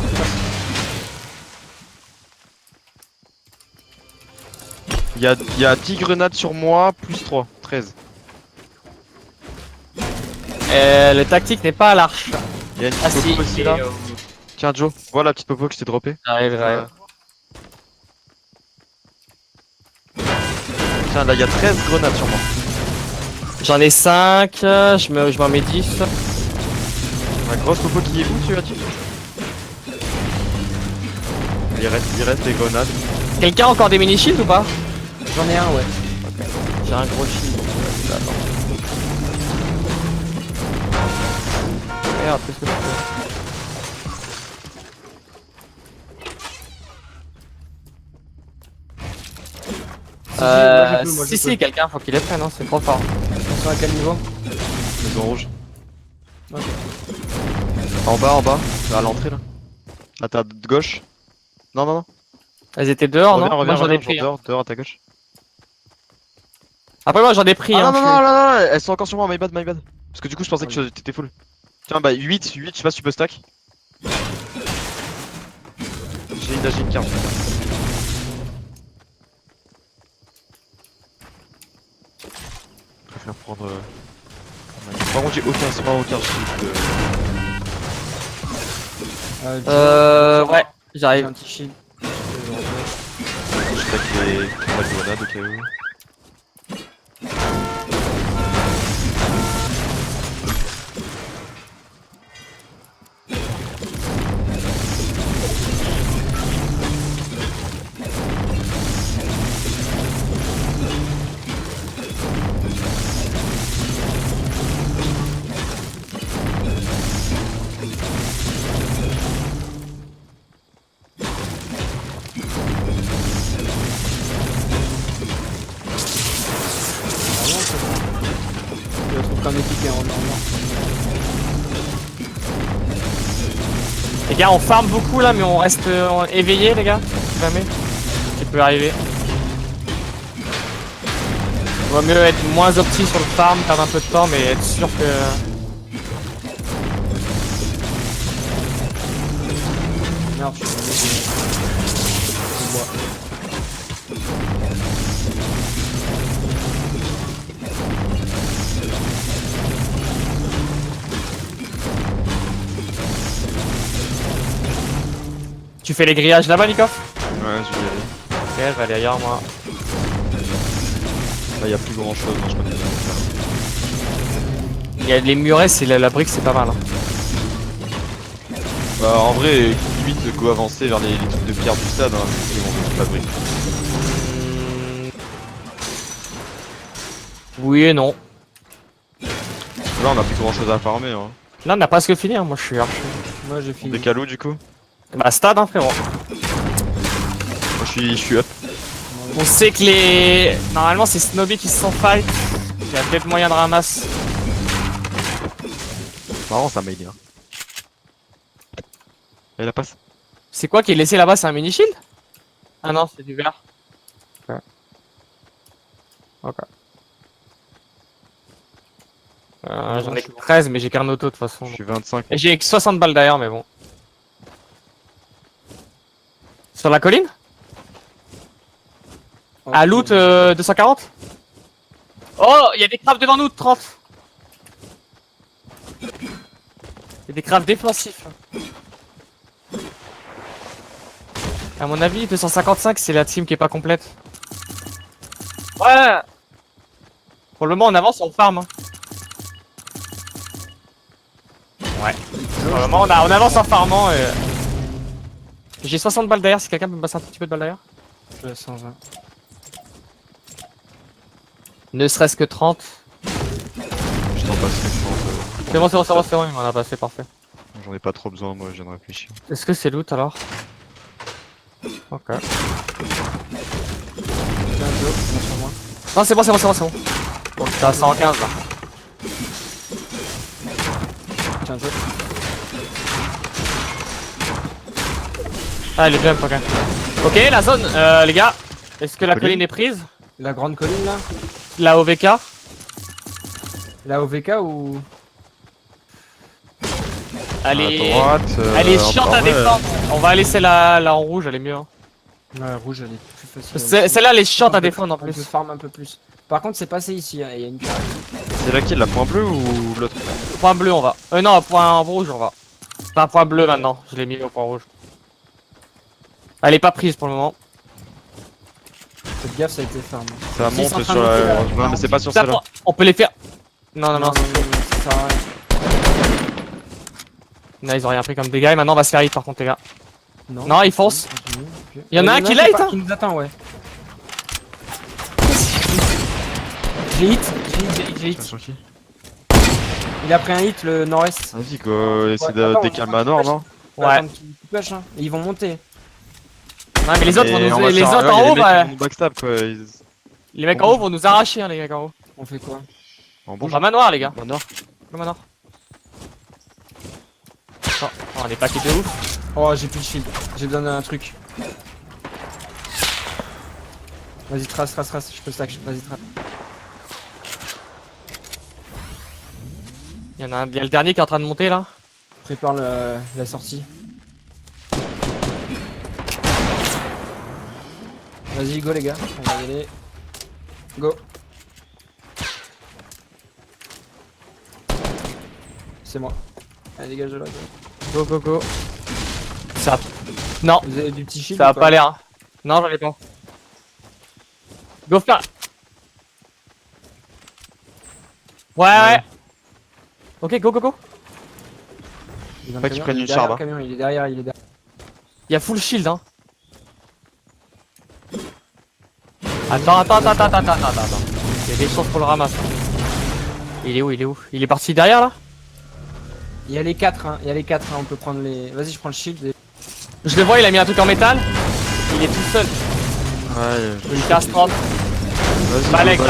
E: Il y a 10 grenades sur moi, plus 3, 13.
B: Le tactique n'est pas à l'arche.
E: Il y a une
B: Ah
E: petite
B: si,
E: popo aussi là. Tiens Joe, voilà la petite popo que je t'ai droppée.
B: j'arrive.
E: Tiens, là il y a 13 grenades sur moi.
B: J'en ai 5, je m'en mets 10.
E: La grosse popo qui est où, tu as dit? Il reste des grenades.
B: Quelqu'un a encore des mini-shields ou pas?
D: J'en ai un, ouais.
B: J'ai un gros shield. Donc, attends. Merde, qu'est-ce que je fais? Si, quelqu'un, faut qu'il les prenne, hein, c'est trop fort.
D: Ils sont à quel niveau?
E: Maison rouge.
D: Ok.
E: En bas, à l'entrée là. À ta gauche. Non.
B: Elles étaient dehors, non?
E: Reviens,
B: Moi j'en ai pris. Hein.
E: dehors à ta gauche.
B: Après, moi j'en ai pris.
E: Ah
B: hein,
E: non, elles sont encore sur moi, my bad. Parce que du coup, je pensais que t'étais full. Tiens, bah 8, je sais pas si tu peux stack. J'ai une carte. Je préfère prendre. Par contre, j'ai aucun shield.
B: Ouais,
D: J'ai
B: j'arrive.
D: un petit shield.
E: Je stack les grenades au cas où.
D: Je le trouve comme épique en or.
B: Les gars, on farm beaucoup là, mais on reste éveillé, les gars. Si jamais. Ce qui peut arriver. Vaut mieux être moins opti sur le farm, perdre un peu de temps, mais être sûr que.
D: Merde, je suis
B: Tu fais les grillages là-bas, Nico?
E: Ouais, je vais y aller.
B: Ok, je vais aller ailleurs, moi.
E: Là, y a plus grand chose, non, je connais.
B: Il y a les murets, c'est la brique, c'est pas mal. Hein.
E: Bah, en vrai, limite, go avancer vers les trucs de pierre du stade, hein, c'est bon, fabrique.
B: Oui et non.
E: Là, on a plus grand chose à farmer, hein.
B: Là, on a presque fini, hein. Moi je suis archi.
D: Moi j'ai
E: On
D: fini.
E: décale où, du coup?
B: Bah, stade, hein, frérot.
E: Moi, je suis up.
B: On sait que les. Normalement, c'est Snobby qui se sent fight. Il y a peut-être moyen de ramasse.
E: Marrant, ça m'aide, hein. Et la passe.
B: C'est quoi qui est laissé là-bas? C'est un mini shield? Ah non, c'est du vert. Ok. Ok. J'en ai que 13, mais j'ai qu'un auto de toute façon.
E: Je suis 25.
B: Et j'ai que 60 balles derrière, mais bon. Sur la colline? À loot 240? Oh, il y a des crabes devant nous, 30. Il y a des crabes défensifs. À mon avis, 255, c'est la team qui est pas complète. Ouais. Pour le moment, on avance, on farm. Hein. Ouais. Pour le moment, on avance en farmant. Et... J'ai 60 balles derrière, si quelqu'un peut me passer un petit peu de balles derrière.
D: Je suis à 120.
B: Ne serait-ce que 30.
E: Je t'en passe les chances.
B: C'est bon, c'est bon, c'est bon, c'est bon, il m'en a passé, parfait.
E: J'en ai pas trop besoin, moi, je viens de réfléchir.
B: Est-ce que c'est loot alors? Ok.
D: Tiens, Joe, viens sur moi.
B: Non, c'est bon, c'est bon, c'est bon, c'est bon. Bon, t'es à 115 là.
D: Tiens, Joe.
B: Ah, les jump, ok. Ok, la zone, les gars. Est-ce que la colline est prise?
D: La grande colline là?
B: La OVK?
D: La OVK ou.
B: Elle est...
E: À droite.
B: Elle est chiante à
E: en vrai,
B: défendre. On va laisser la en rouge, elle est mieux. Hein.
D: La rouge elle est plus facile.
B: Celle-là, elle est chiante à
D: On peut-
B: défendre en
D: On peut
B: plus.
D: farm un peu plus. Par contre, c'est passé ici, hein, il y a une carte.
E: C'est laquelle, la point bleu ou l'autre?
B: Point bleu, on va. Non, point rouge, on va. Enfin, point bleu maintenant. Je l'ai mis au point rouge. Elle est pas prise pour le moment.
D: Faites gaffe, ça a été farm.
E: Ça
D: Si, ils sont en
E: monte
D: train
E: sur
D: de monter,
E: la.
D: là.
E: Non, mais c'est pas sur
B: Ça,
E: celle-là.
B: on peut les faire. Non, non, non.
D: ça sert à rien.
B: Non, ils ont rien pris comme dégâts. Et maintenant, on va se faire hit par contre, les gars. Non, ils foncent.
D: Continue, ok.
B: Il y en a un qui l'a hit, hein.
D: Qui nous attend, ouais. J'ai hit, j'ai hit.
E: Sur qui?
D: Il a pris un hit, le nord-est.
E: Vas-y, quoi, essaie de
D: attends,
E: décalmer à nord, non?
D: On va
B: Ouais.
D: attendre qu'ils push, hein. Et ils vont monter.
B: Non, mais les autres vont
E: Et on
B: nous.
E: va
B: Les
E: faire-
B: autres
E: ouais, y a
B: en
E: les
B: haut,
E: mecs
B: bah.
E: qui vont nous backstab, quoi.
B: Les mecs en haut vont nous arracher, hein, les mecs en haut.
D: On fait quoi?
E: En
B: On
E: bouge.
B: va manoir, les gars.
E: Au nord.
B: Le manoir. Oh, on est pas quitté ouf.
D: Oh, j'ai plus de shield. J'ai besoin d'un truc. Vas-y, trace. Je peux stack. Vas-y, trace.
B: Il y a le dernier qui est en train de monter là.
D: Prépare la sortie. Vas-y, go les gars. On va y aller. Go. C'est moi. Allez, dégage de là. Go.
B: Go, go, go. Ça. Non,
D: Vous avez du petit shield
B: ça a
D: ou
B: pas l'air. Hein. Non, j'en ai pas. Go faire. Ouais. Ok, go, go, go.
D: Il est dans le
E: Pas qu'ils
D: camion,
E: prennent
D: il est
E: une
D: derrière
E: charbe,
D: le camion, il est derrière.
B: Il y a full shield, hein. Attends. Il y a des chances pour le ramasser. Il est où? Il est parti derrière là?
D: Il y a les 4, hein. On peut prendre les. Vas-y, je prends le shield.
B: Je le vois, il a mis un truc en métal. Il est tout seul.
E: Ouais,
B: Il casse 30.
E: vas-y.
B: Balek.
E: go,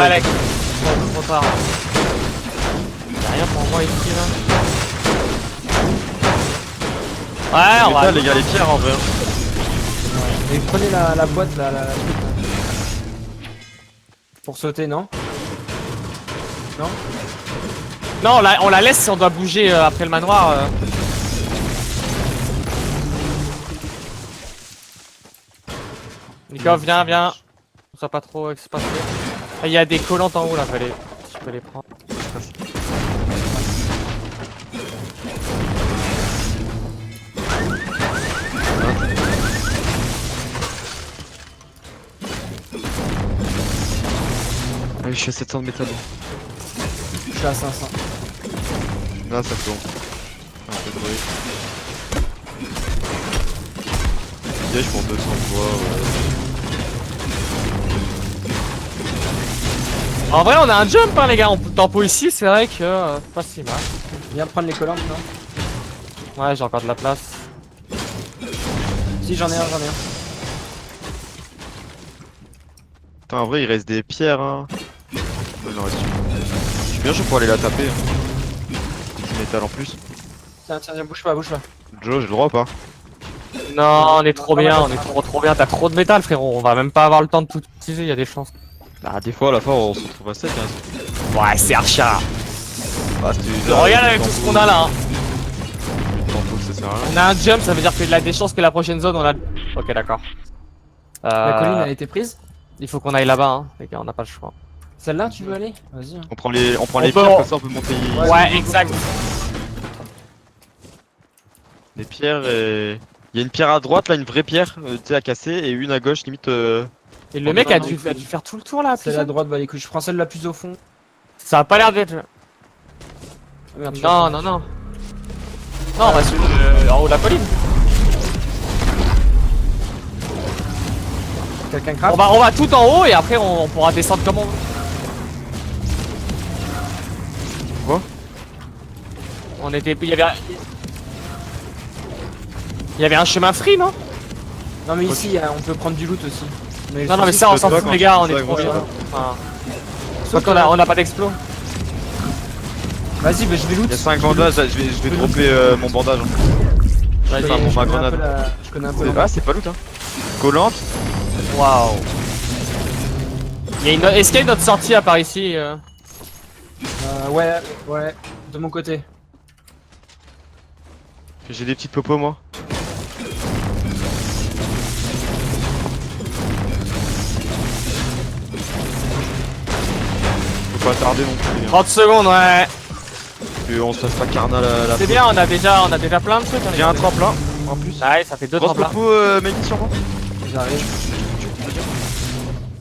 B: Trop tard. Y'a rien pour moi ici là. Ouais, on va.
E: Métal, les gars, les pierres en vrai.
D: Et prenez la boîte là, la truc, là. Pour sauter, non? Non?
B: Non, on la laisse si on doit bouger après le manoir. Nico, viens. On soit pas trop espacé. Il y a des collantes en haut là, je peux les prendre.
E: Ah, je suis à 700 de métal.
D: Je suis à 500.
E: Là, ça tourne. Un peu de bruit. Piège pour 200 de bois,
B: En vrai, on a un jump, hein, les gars. On peut tempo ici, c'est vrai que pas si mal.
D: Viens prendre les collantes, non?
B: Ouais, j'ai encore de la place.
D: Si, j'en ai un.
E: Putain, en vrai, il reste des pierres, hein. Ouais, il en reste une. Je suis bien chaud pour aller la taper. Hein. Du métal en plus.
D: Tiens, bouge pas.
E: Joe, j'ai le droit ou pas?
B: Non, on est trop bien, on est trop bien. T'as trop de métal, frérot. On va même pas avoir le temps de tout utiliser, il y a des chances.
E: Bah, des fois, à la fin, on se retrouve à 7. Hein.
B: Ouais, c'est archa.
E: Bah,
B: Regarde avec tout ce qu'on a là. Hein.
E: Ça sert à rien.
B: On a un jump, ça veut dire qu'il y a des chances que la prochaine zone, on a. Ok, d'accord.
D: La colline, elle a été prise?
B: Il faut qu'on aille là-bas, hein. Les gars, on n'a pas le choix.
D: Celle-là, tu veux aller? Vas-y.
E: On prend les
B: peut-
E: pierres, comme ça, on peut monter.
B: Ouais, exact.
E: Les pierres et. Il y a une pierre à droite, là, une vraie pierre, tu sais, à casser, et une à gauche, limite.
B: Et le mec a dû faire tout le tour là.
D: Celle à droite, bah les couilles. Je prends celle la plus au fond.
B: Ça a pas l'air d'être.
D: Ah, merde,
B: Non. Non, on va en haut de la colline.
D: Quelqu'un
B: On
D: craft.
B: va tout en haut et après on pourra descendre comme on veut.
E: Quoi?
B: On était. Il y avait un chemin free, non?
D: Non, mais ici, on peut prendre du loot aussi.
B: Non, mais ça on s'en
E: toi,
B: fout,
E: quand
B: les
E: tu
B: gars,
E: fais
B: on
E: ça,
B: est trop
E: gros,
B: bien.
E: ça.
B: Enfin,
D: Sauf
B: parce qu'on a pas d'explo.
D: Vas-y, bah, je vais loot.
E: Il y a 5 bandages, je vais dropper mon bandage.
B: Vas-y,
E: Enfin, bon, ma grenade.
D: Je connais un peu
E: Ah, c'est pas loot, hein. Collante.
B: waouh. Est-ce qu'il y a une autre sortie à part ici
D: Ouais, de mon côté.
E: J'ai des petites popos, moi. Faut pas tarder non plus, les gars.
B: 30 secondes, ouais.
E: Que on se fasse pas carnal à la
B: C'est bien, on a déjà plein de trucs.
E: J'ai un tremplin, en plus.
B: Ouais, ça fait 2
E: Grosse
B: tremplins.
E: popo, mec, sur moi.
D: J'arrive.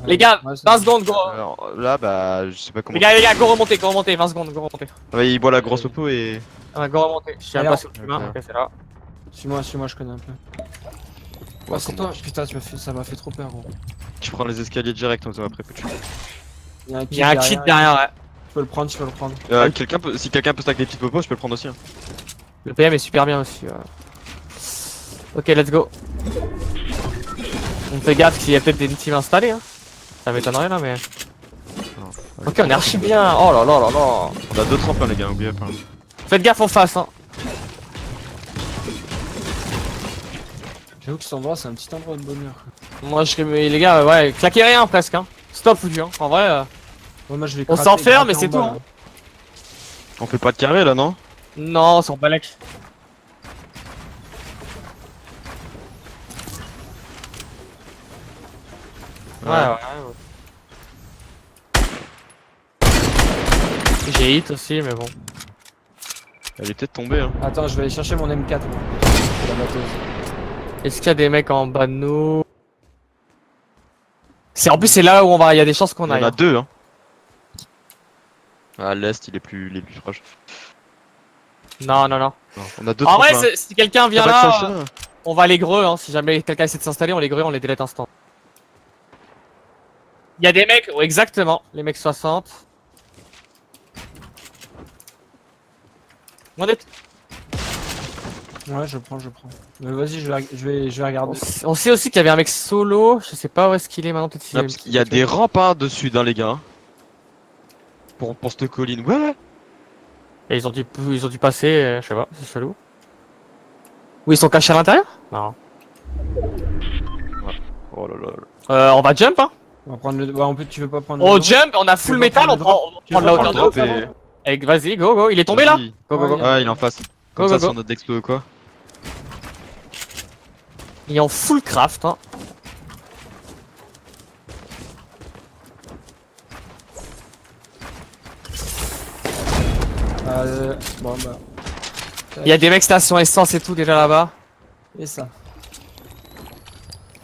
B: Les gars,
D: Ouais,
B: 20 secondes, go.
E: Alors là, bah, je sais pas comment.
B: Les gars, go remonter, 20 secondes, go remonter.
E: Ouais, il boit la grosse popo et.
B: Ouais, go remonter. Je sais
D: Alors,
B: pas sur le chemin,
E: ok.
B: ok, c'est là.
D: Suis-moi, je connais un peu. Oh, c'est toi. Putain, ça m'a fait trop peur, gros.
E: Tu prends les escaliers direct, toi, après, peux-tu.
B: Il y a un kit derrière, ouais.
D: Je peux le prendre,
E: Si quelqu'un peut stack des petites popos, je peux le prendre aussi. Hein.
B: Le PM est super bien aussi. Ouais. Ok, let's go. On fait gaffe qu'il y a peut-être des teams installés. Hein. Ça m'étonnerait là, mais. Ok, on est archi bien. Oh là là là là.
E: On a 2 tremplins, les gars, oubliez pas.
B: Faites gaffe en face. Hein.
D: J'avoue que cet endroit, c'est un petit endroit de bonheur.
B: Moi, mais les gars, ouais, claquez rien presque. Hein. Stop foutu. Hein. En vrai,
D: Ouais, moi, je vais
B: on
D: gratter,
B: s'enferme, mais
D: gratter
B: c'est
D: en
B: tout.
D: bas,
B: Hein.
E: On fait pas de carré là, non?
B: Non, c'est en balèque. Ouais. J'ai hit aussi, mais bon.
E: Elle est peut-être tombée, hein.
D: là. Attends, je vais aller chercher mon M4. moi. C'est la batteuse.
B: Est-ce qu'il y a des mecs en bas de nous? En plus c'est là où on va, il y a des chances qu'on
E: On en
B: aille.
E: a
B: Hein.
E: 2, hein. À l'est, il est plus proche.
B: Non.
E: Non, on a 2
B: En vrai,
E: tremplins.
B: si quelqu'un vient
E: T'as pas de
B: là,
E: sachet,
B: on va les greux. Hein. Si jamais quelqu'un essaie de s'installer, on les greux, on les délète instant. Il y a des mecs, oh, exactement, les mecs 60. On est...
D: Ouais, je prends. Mais vas-y, je vais regarder.
B: On sait aussi qu'il y avait un mec solo. Je sais pas où est-ce qu'il est maintenant. Peut-être qu'il
E: Ah,
B: est-
E: parce qu'il y a des rampes hein, dessus, hein, les gars. Pour cette colline. Ouais.
B: Et ils ont dû passer, je sais pas, c'est chelou. Ou ils sont cachés à l'intérieur? Non.
E: Oh là là.
B: On va jump, hein.
D: On va prendre le. Ouais, en plus, tu veux pas prendre
B: On
D: le.
B: jump, on a full
D: veux
B: metal,
D: prendre
B: on
D: le
B: prend
D: Tu
B: la
D: veux
B: hauteur
D: prendre
B: de
D: le
E: drop et-
B: Vas-y, go, il est tombé là?
E: Vas-y.
B: Go, go, go.
D: Ouais,
E: Ouais, il est en face. Comme
B: Go,
E: ça,
B: go,
E: si
B: go.
E: on a d'explo ou quoi.
B: Il est en full craft, hein.
D: Bon, bah.
B: Il y a des mecs station essence et tout déjà là-bas.
D: Et ça.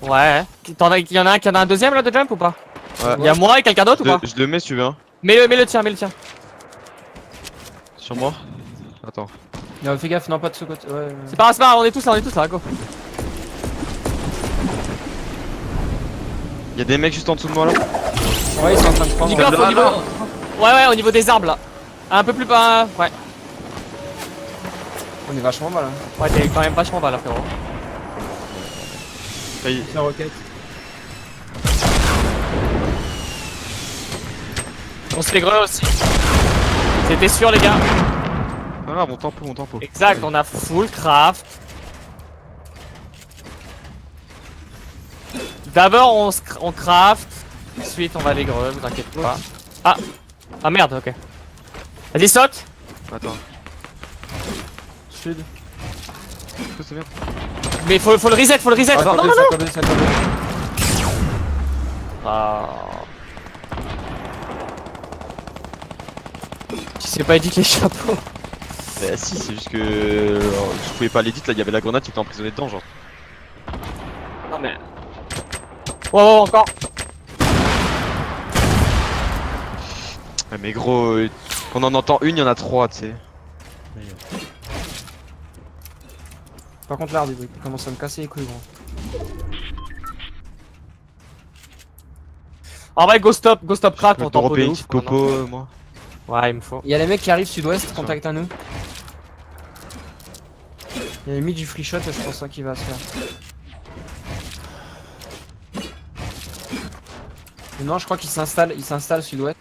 B: Ouais. Il y en a un qui en a un deuxième là de jump ou pas?
E: Ouais.
B: Il y a moi et quelqu'un d'autre ou pas?
E: Je le mets si tu veux. Hein.
B: Mets-le tien.
E: Sur moi. Attends.
D: Non, fais gaffe, non, pas de ce côté. Ouais.
B: C'est pas grave, on est tous là, go.
E: Il y a des mecs juste en dessous de moi là.
D: Ouais, ils sont en train de prendre.
B: Nicolas,
E: là,
B: au niveau... Ouais, au niveau des arbres là. Un peu plus bas, ouais.
D: On est vachement mal. Hein.
B: Ouais, t'es quand même vachement bas là, frérot.
E: Failli.
D: La roquette.
B: On se les greux aussi. C'était sûr, les gars.
E: Ah, mon tempo.
B: Exact, on a full craft. D'abord, on craft. Ensuite, on va les greux, vous inquiétez pas. Ah merde, ok. Vas-y, saute.
E: Attends.
D: Sud.
E: C'est bien.
B: Mais faut le reset,
D: Attends,
B: non, non,
D: ça
B: non.
D: connaît, ça connaît.
B: Ah. Tu sais pas éditer les chapeaux.
E: Bah si, c'est juste que je pouvais pas l'éditer là, il y avait la grenade qui était emprisonnée dedans genre.
B: Non mais... Oh, encore.
E: Ouais, mais gros, quand on en entend une, il y en a 3, tu sais.
D: Par contre, l'arbre, il commence à me casser les couilles, gros.
B: En vrai, go stop crack,
E: Je
B: on
E: peux
B: t'en
E: dropper
B: de
E: une
B: ouf.
E: petite popo, moi.
B: Ouais, il me faut.
D: Il y a les mecs qui arrivent sud-ouest, contact à nous. Il a mis du free shot et je pense ça qu'il va se faire. Non, je crois qu'il s'installe sud-ouest.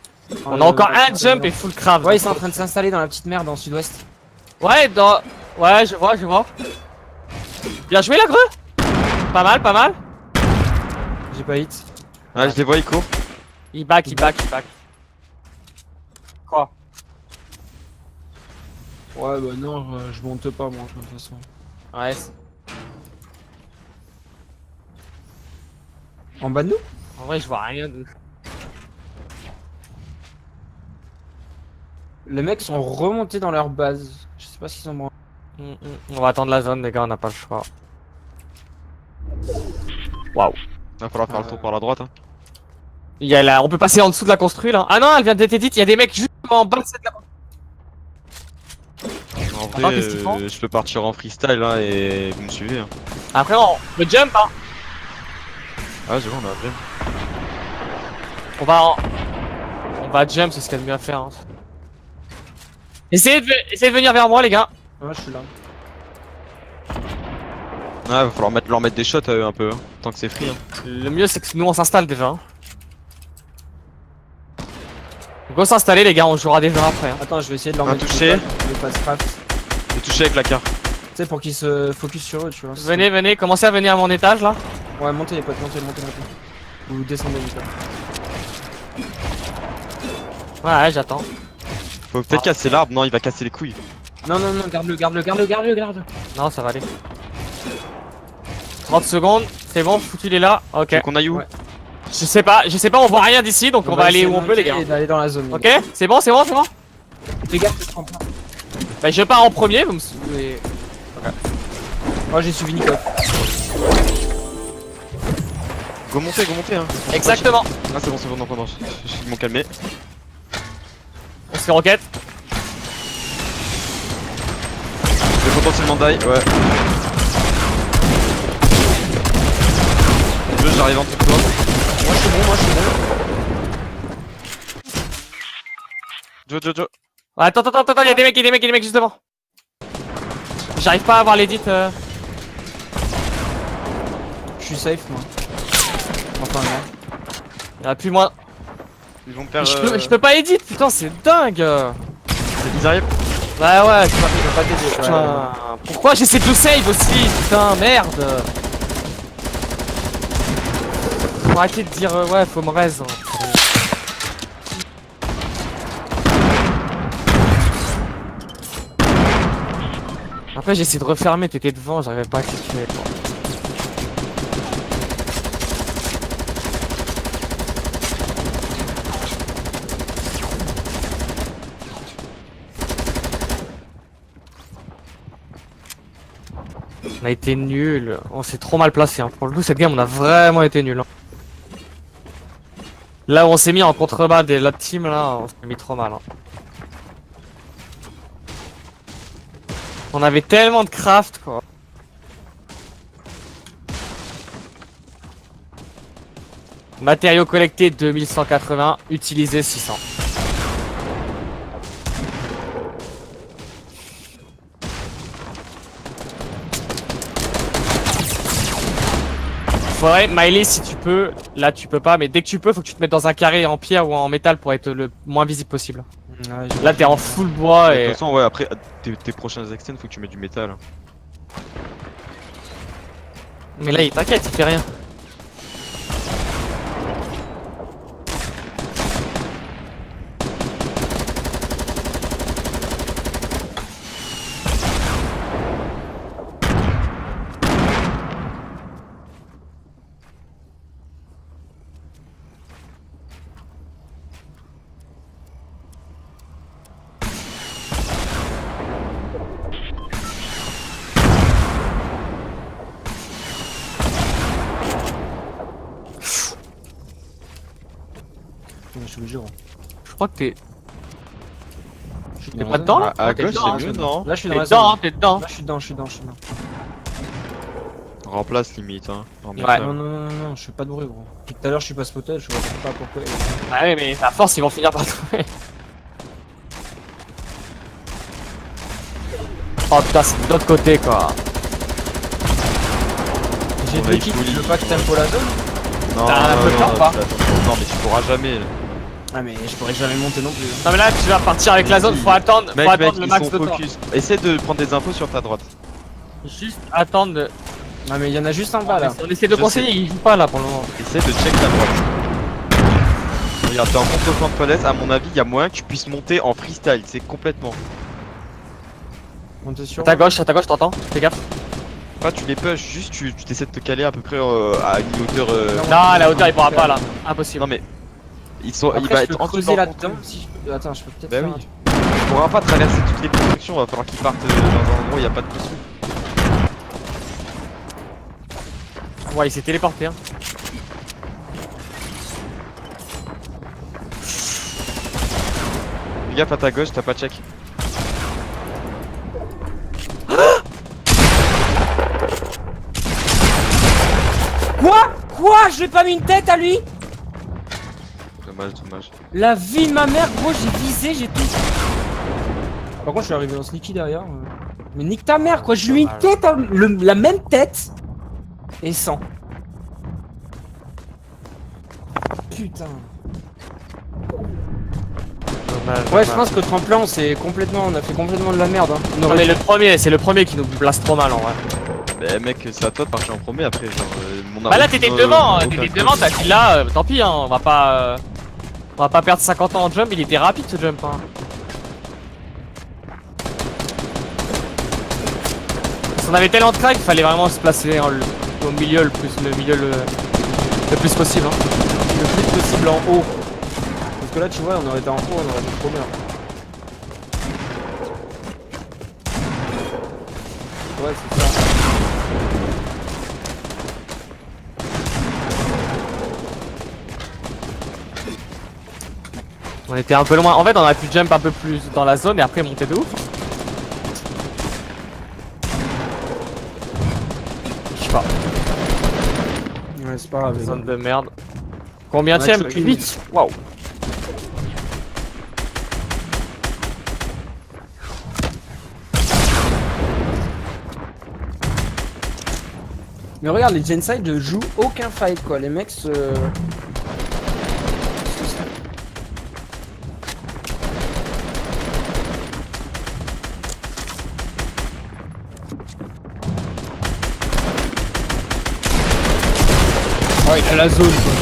B: On a encore un jump et full craft.
D: Ouais, ils sont en train de s'installer dans la petite merde en sud-ouest.
B: Ouais, ouais, je vois. Bien joué, la greu. Pas mal.
D: J'ai pas hit.
E: Ah, je les vois, ils courent.
B: Il back. Quoi?
D: Ouais, bah non, je monte pas moi, de toute façon.
B: Ouais.
D: En bas de nous?
B: En vrai, je vois rien.
D: Les mecs sont remontés dans leur base. Je sais pas s'ils sont bons.
B: On va attendre la zone, les gars, on n'a pas le choix. Waouh.
E: Il va falloir faire le tour par la droite. Hein.
B: On peut passer en dessous de la construite là. Ah non, elle vient d'être édite, il y a des mecs juste en bas de cette la.
E: En
B: Attends,
E: vrai,
B: qu'est-ce qu'ils font
E: je peux partir en freestyle là et vous me suivez. Hein.
B: Après, on peut jump, hein.
E: Ah, c'est bon, on a un jump.
B: On va jump, c'est ce qu'il y a de mieux à faire. Hein. Essayez de venir vers moi, les gars.
D: Ouais, je suis là.
E: Ouais, va falloir leur mettre des shots à eux un peu, hein, tant que c'est free. Hein.
B: Le mieux, c'est que nous on s'installe déjà. Hein. Go s'installer, les gars, on jouera déjà après. Hein.
D: Attends, je vais essayer de leur
E: Un
D: mettre
E: touché.
D: le pass craft.
E: J'ai touché avec la carte.
D: Tu sais, pour qu'ils se focus sur eux, tu vois.
B: Venez, commencez à venir à mon étage là.
D: Ouais, montez les potes, montez. Ou descendez, les potes.
B: Ouais, j'attends.
E: Faut peut-être casser l'arbre, non, il va casser les couilles.
D: Non, garde-le.
B: Non, ça va aller. 30 secondes, c'est bon, foutu il est là. Ok.
E: Faut qu'on aille où?
D: Ouais.
B: Je sais pas, on voit rien d'ici donc on va aller où on peut, les gars.
D: Et d'aller dans la zone.
B: Ok, c'est bon.
D: Les gars, je te prends pas.
B: Bah, je pars en premier, vous me suivez.
D: Moi, j'ai suivi Nico.
E: Go monter, hein.
B: Exactement.
E: Ah, c'est bon, non, ils m'ont calmé.
B: On se fait roquette.
E: Je vais potentiellement die, ouais. J'arrive en dessous de toi.
D: Moi, je suis bon.
E: Joe.
B: Ouais, attends, y'a des mecs juste devant. J'arrive pas à avoir l'édit.
D: Je suis safe, moi. Enfin, non.
B: Y'en a plus moins.
E: Ils vont me faire.
B: Je peux pas édit, putain, c'est dingue.
E: Ils arrivent.
B: Ouais,
D: Je peux pas t'aider.
B: putain. Pourquoi j'essaie de le save aussi, putain, merde. Faut arrêter de dire ouais, faut me raise. Après j'essaie de refermer, t'étais devant, j'arrivais pas à cliquer. On a été nul, on s'est trop mal placé. Hein. Pour le coup, cette game, on a vraiment été nul. Hein. Là où on s'est mis en contrebas de l'autre team, là, on s'est mis trop mal. Hein. On avait tellement de craft, quoi. Matériaux collectés 2180, utilisés 600. Faudrait, Miley, si tu peux, là tu peux pas, mais dès que tu peux, faut que tu te mettes dans un carré en pierre ou en métal pour être le moins visible possible.
D: Ouais,
B: Là t'es en full bois
E: De
B: et...
E: toute façon, ouais, après, tes prochains extends, faut que tu mettes du métal.
B: Mais là il t'inquiète, il fait rien.
D: Je suis le jeu.
B: Je crois que t'es...
D: Je suis
B: T'es
D: dans
B: pas
D: la
B: dedans
D: zone.
B: là
E: À
B: T'es
E: gauche,
B: dedans,
E: c'est
B: hein.
E: mieux, non?
D: Là, je suis
B: T'es
D: dans la
B: dedans,
D: zone.
B: hein, t'es dedans.
D: Là, je suis dedans.
E: On Remplace limite, hein.
B: Ouais.
D: Non, non, non, non, non, je fais pas de bruit, gros. Depuis tout à l'heure, je suis pas spoté, je vois pas pourquoi.
B: Ah ouais, mais à force, ils vont finir par trouver. Oh putain, c'est de l'autre côté quoi.
D: J'ai
E: On
D: deux
E: va y
D: kits,
E: fouiller.
D: tu veux pas que tempo la zone?
E: Non,
B: T'as un peu de temps, pas
E: non, mais tu pourras jamais. Là.
D: Ah, mais je pourrais jamais monter non plus. hein.
B: Non mais là, tu vas partir avec la zone, faut attendre,
E: Mec,
B: faut attendre
E: mec,
B: le
E: ils
B: max
E: sont
B: de temps.
E: focus. Essaie de prendre des infos sur ta droite.
B: Juste attendre de...
D: Ah, mais il y en a juste un bas là.
B: On essaie de
E: Je
B: conseiller, il joue pas là pour le moment.
E: Essaie de check ta droite. Regarde, t'es en contre-flanc de falaise, à mon avis, il y a moyen que tu puisses monter en freestyle, c'est complètement.
D: Monter sur.
B: À ta gauche, t'entends? Fais gaffe.
E: Pas tu les push, juste tu t'essaies de te caler à peu près à une hauteur.
B: Non, à la hauteur, il pourra pas là. Impossible.
E: Non mais. Il va
D: Après, je
E: être
D: peux
E: en
D: creuser là-dedans si je peux. Attends, je peux peut-être
E: Bah
D: faire
E: oui.
D: un truc.
E: Il pourra pas traverser toutes les constructions, va falloir qu'il parte dans un endroit où il n'y a pas de construction.
B: Ouais, il s'est téléporté. Hein.
E: Fais gaffe à ta gauche, t'as pas check.
D: Quoi? Je lui ai pas mis une tête à lui?
E: Dommage, dommage.
D: La vie de ma mère, gros, j'ai visé, j'ai tout. Par contre, je suis arrivé en sneaky derrière. Mais nique ta mère, quoi. Je lui ai mis une tête, la même tête. Et sans. Putain. Ouais, je pense que tremplin, on a fait complètement de la merde. Hein.
B: Non mais le premier, c'est le premier qui nous place trop mal en vrai.
E: Bah mec, c'est à toi de partir en premier après, genre. Mon
B: Bah là
E: arme,
B: t'étais
E: aucun
B: devant,
E: truc.
B: t'as dit là, tant pis hein, on va pas perdre 50 ans en jump, il était rapide ce jump hein. Parce qu'on avait tellement de crack qu'il fallait vraiment se placer au milieu le plus possible hein.
D: Le plus possible en haut. Parce que là, tu vois, on aurait été en haut, on aurait été trop bien. Ouais, c'est ça.
B: On était un peu loin, en fait on aurait pu jump un peu plus dans la zone et après monter de ouf. Je sais pas,
D: Ouais, c'est pas grave.
B: zone de merde. Combien tième? 8. Waouh.
D: Mais regarde, les Genside ne jouent aucun fight quoi. Les mecs se. Oh, il a la zone quoi.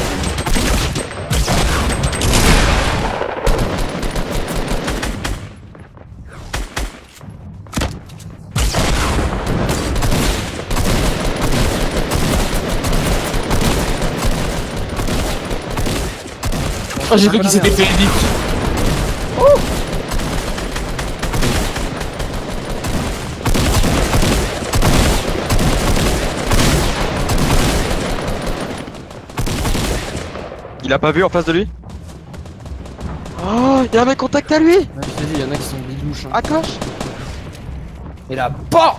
B: Oh j'ai cru qu'il s'était fait édic.
E: Il a pas vu en face de lui? Oh, il y a un mec contact à lui!
D: Ouais, je t'ai dit, il y en a qui sont bidouches. Hein.
E: À gauche!
D: Et là, BAM!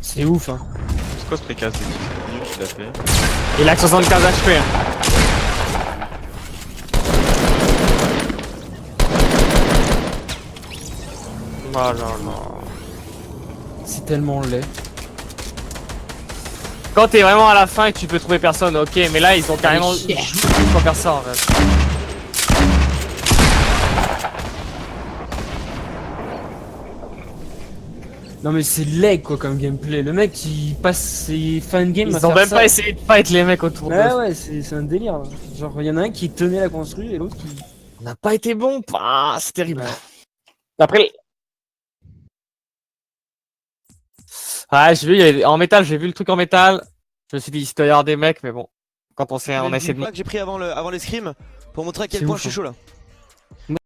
D: C'est ouf hein.
E: C'est quoi ce précasse de 10 minutes qu'il a fait?
B: Il a que 75 HP. Hein. Oh là là.
D: C'est tellement laid.
B: Quand t'es vraiment à la fin et que tu peux trouver personne, ok, mais là ils ont carrément joué sans faire ça en fait.
D: Non mais c'est laid quoi comme gameplay. Le mec il passe ses fin de game à
B: Ils ont
D: faire
B: même
D: ça.
B: pas essayé de fight les mecs autour de
D: Ouais
B: eux.
D: ouais c'est un délire. Genre il y en a un qui tenait la construit et l'autre qui.
B: On n'a pas été bon, ah, c'est terrible. Après. Ouais, j'ai vu, en métal, j'ai vu le truc en métal. Je me suis dit, il doit y avoir des mecs, mais bon. Quand on a essayé de.
A: que j'ai pris avant les scrims pour montrer à quel
D: C'est
A: point
D: ouf,
A: je suis chaud là.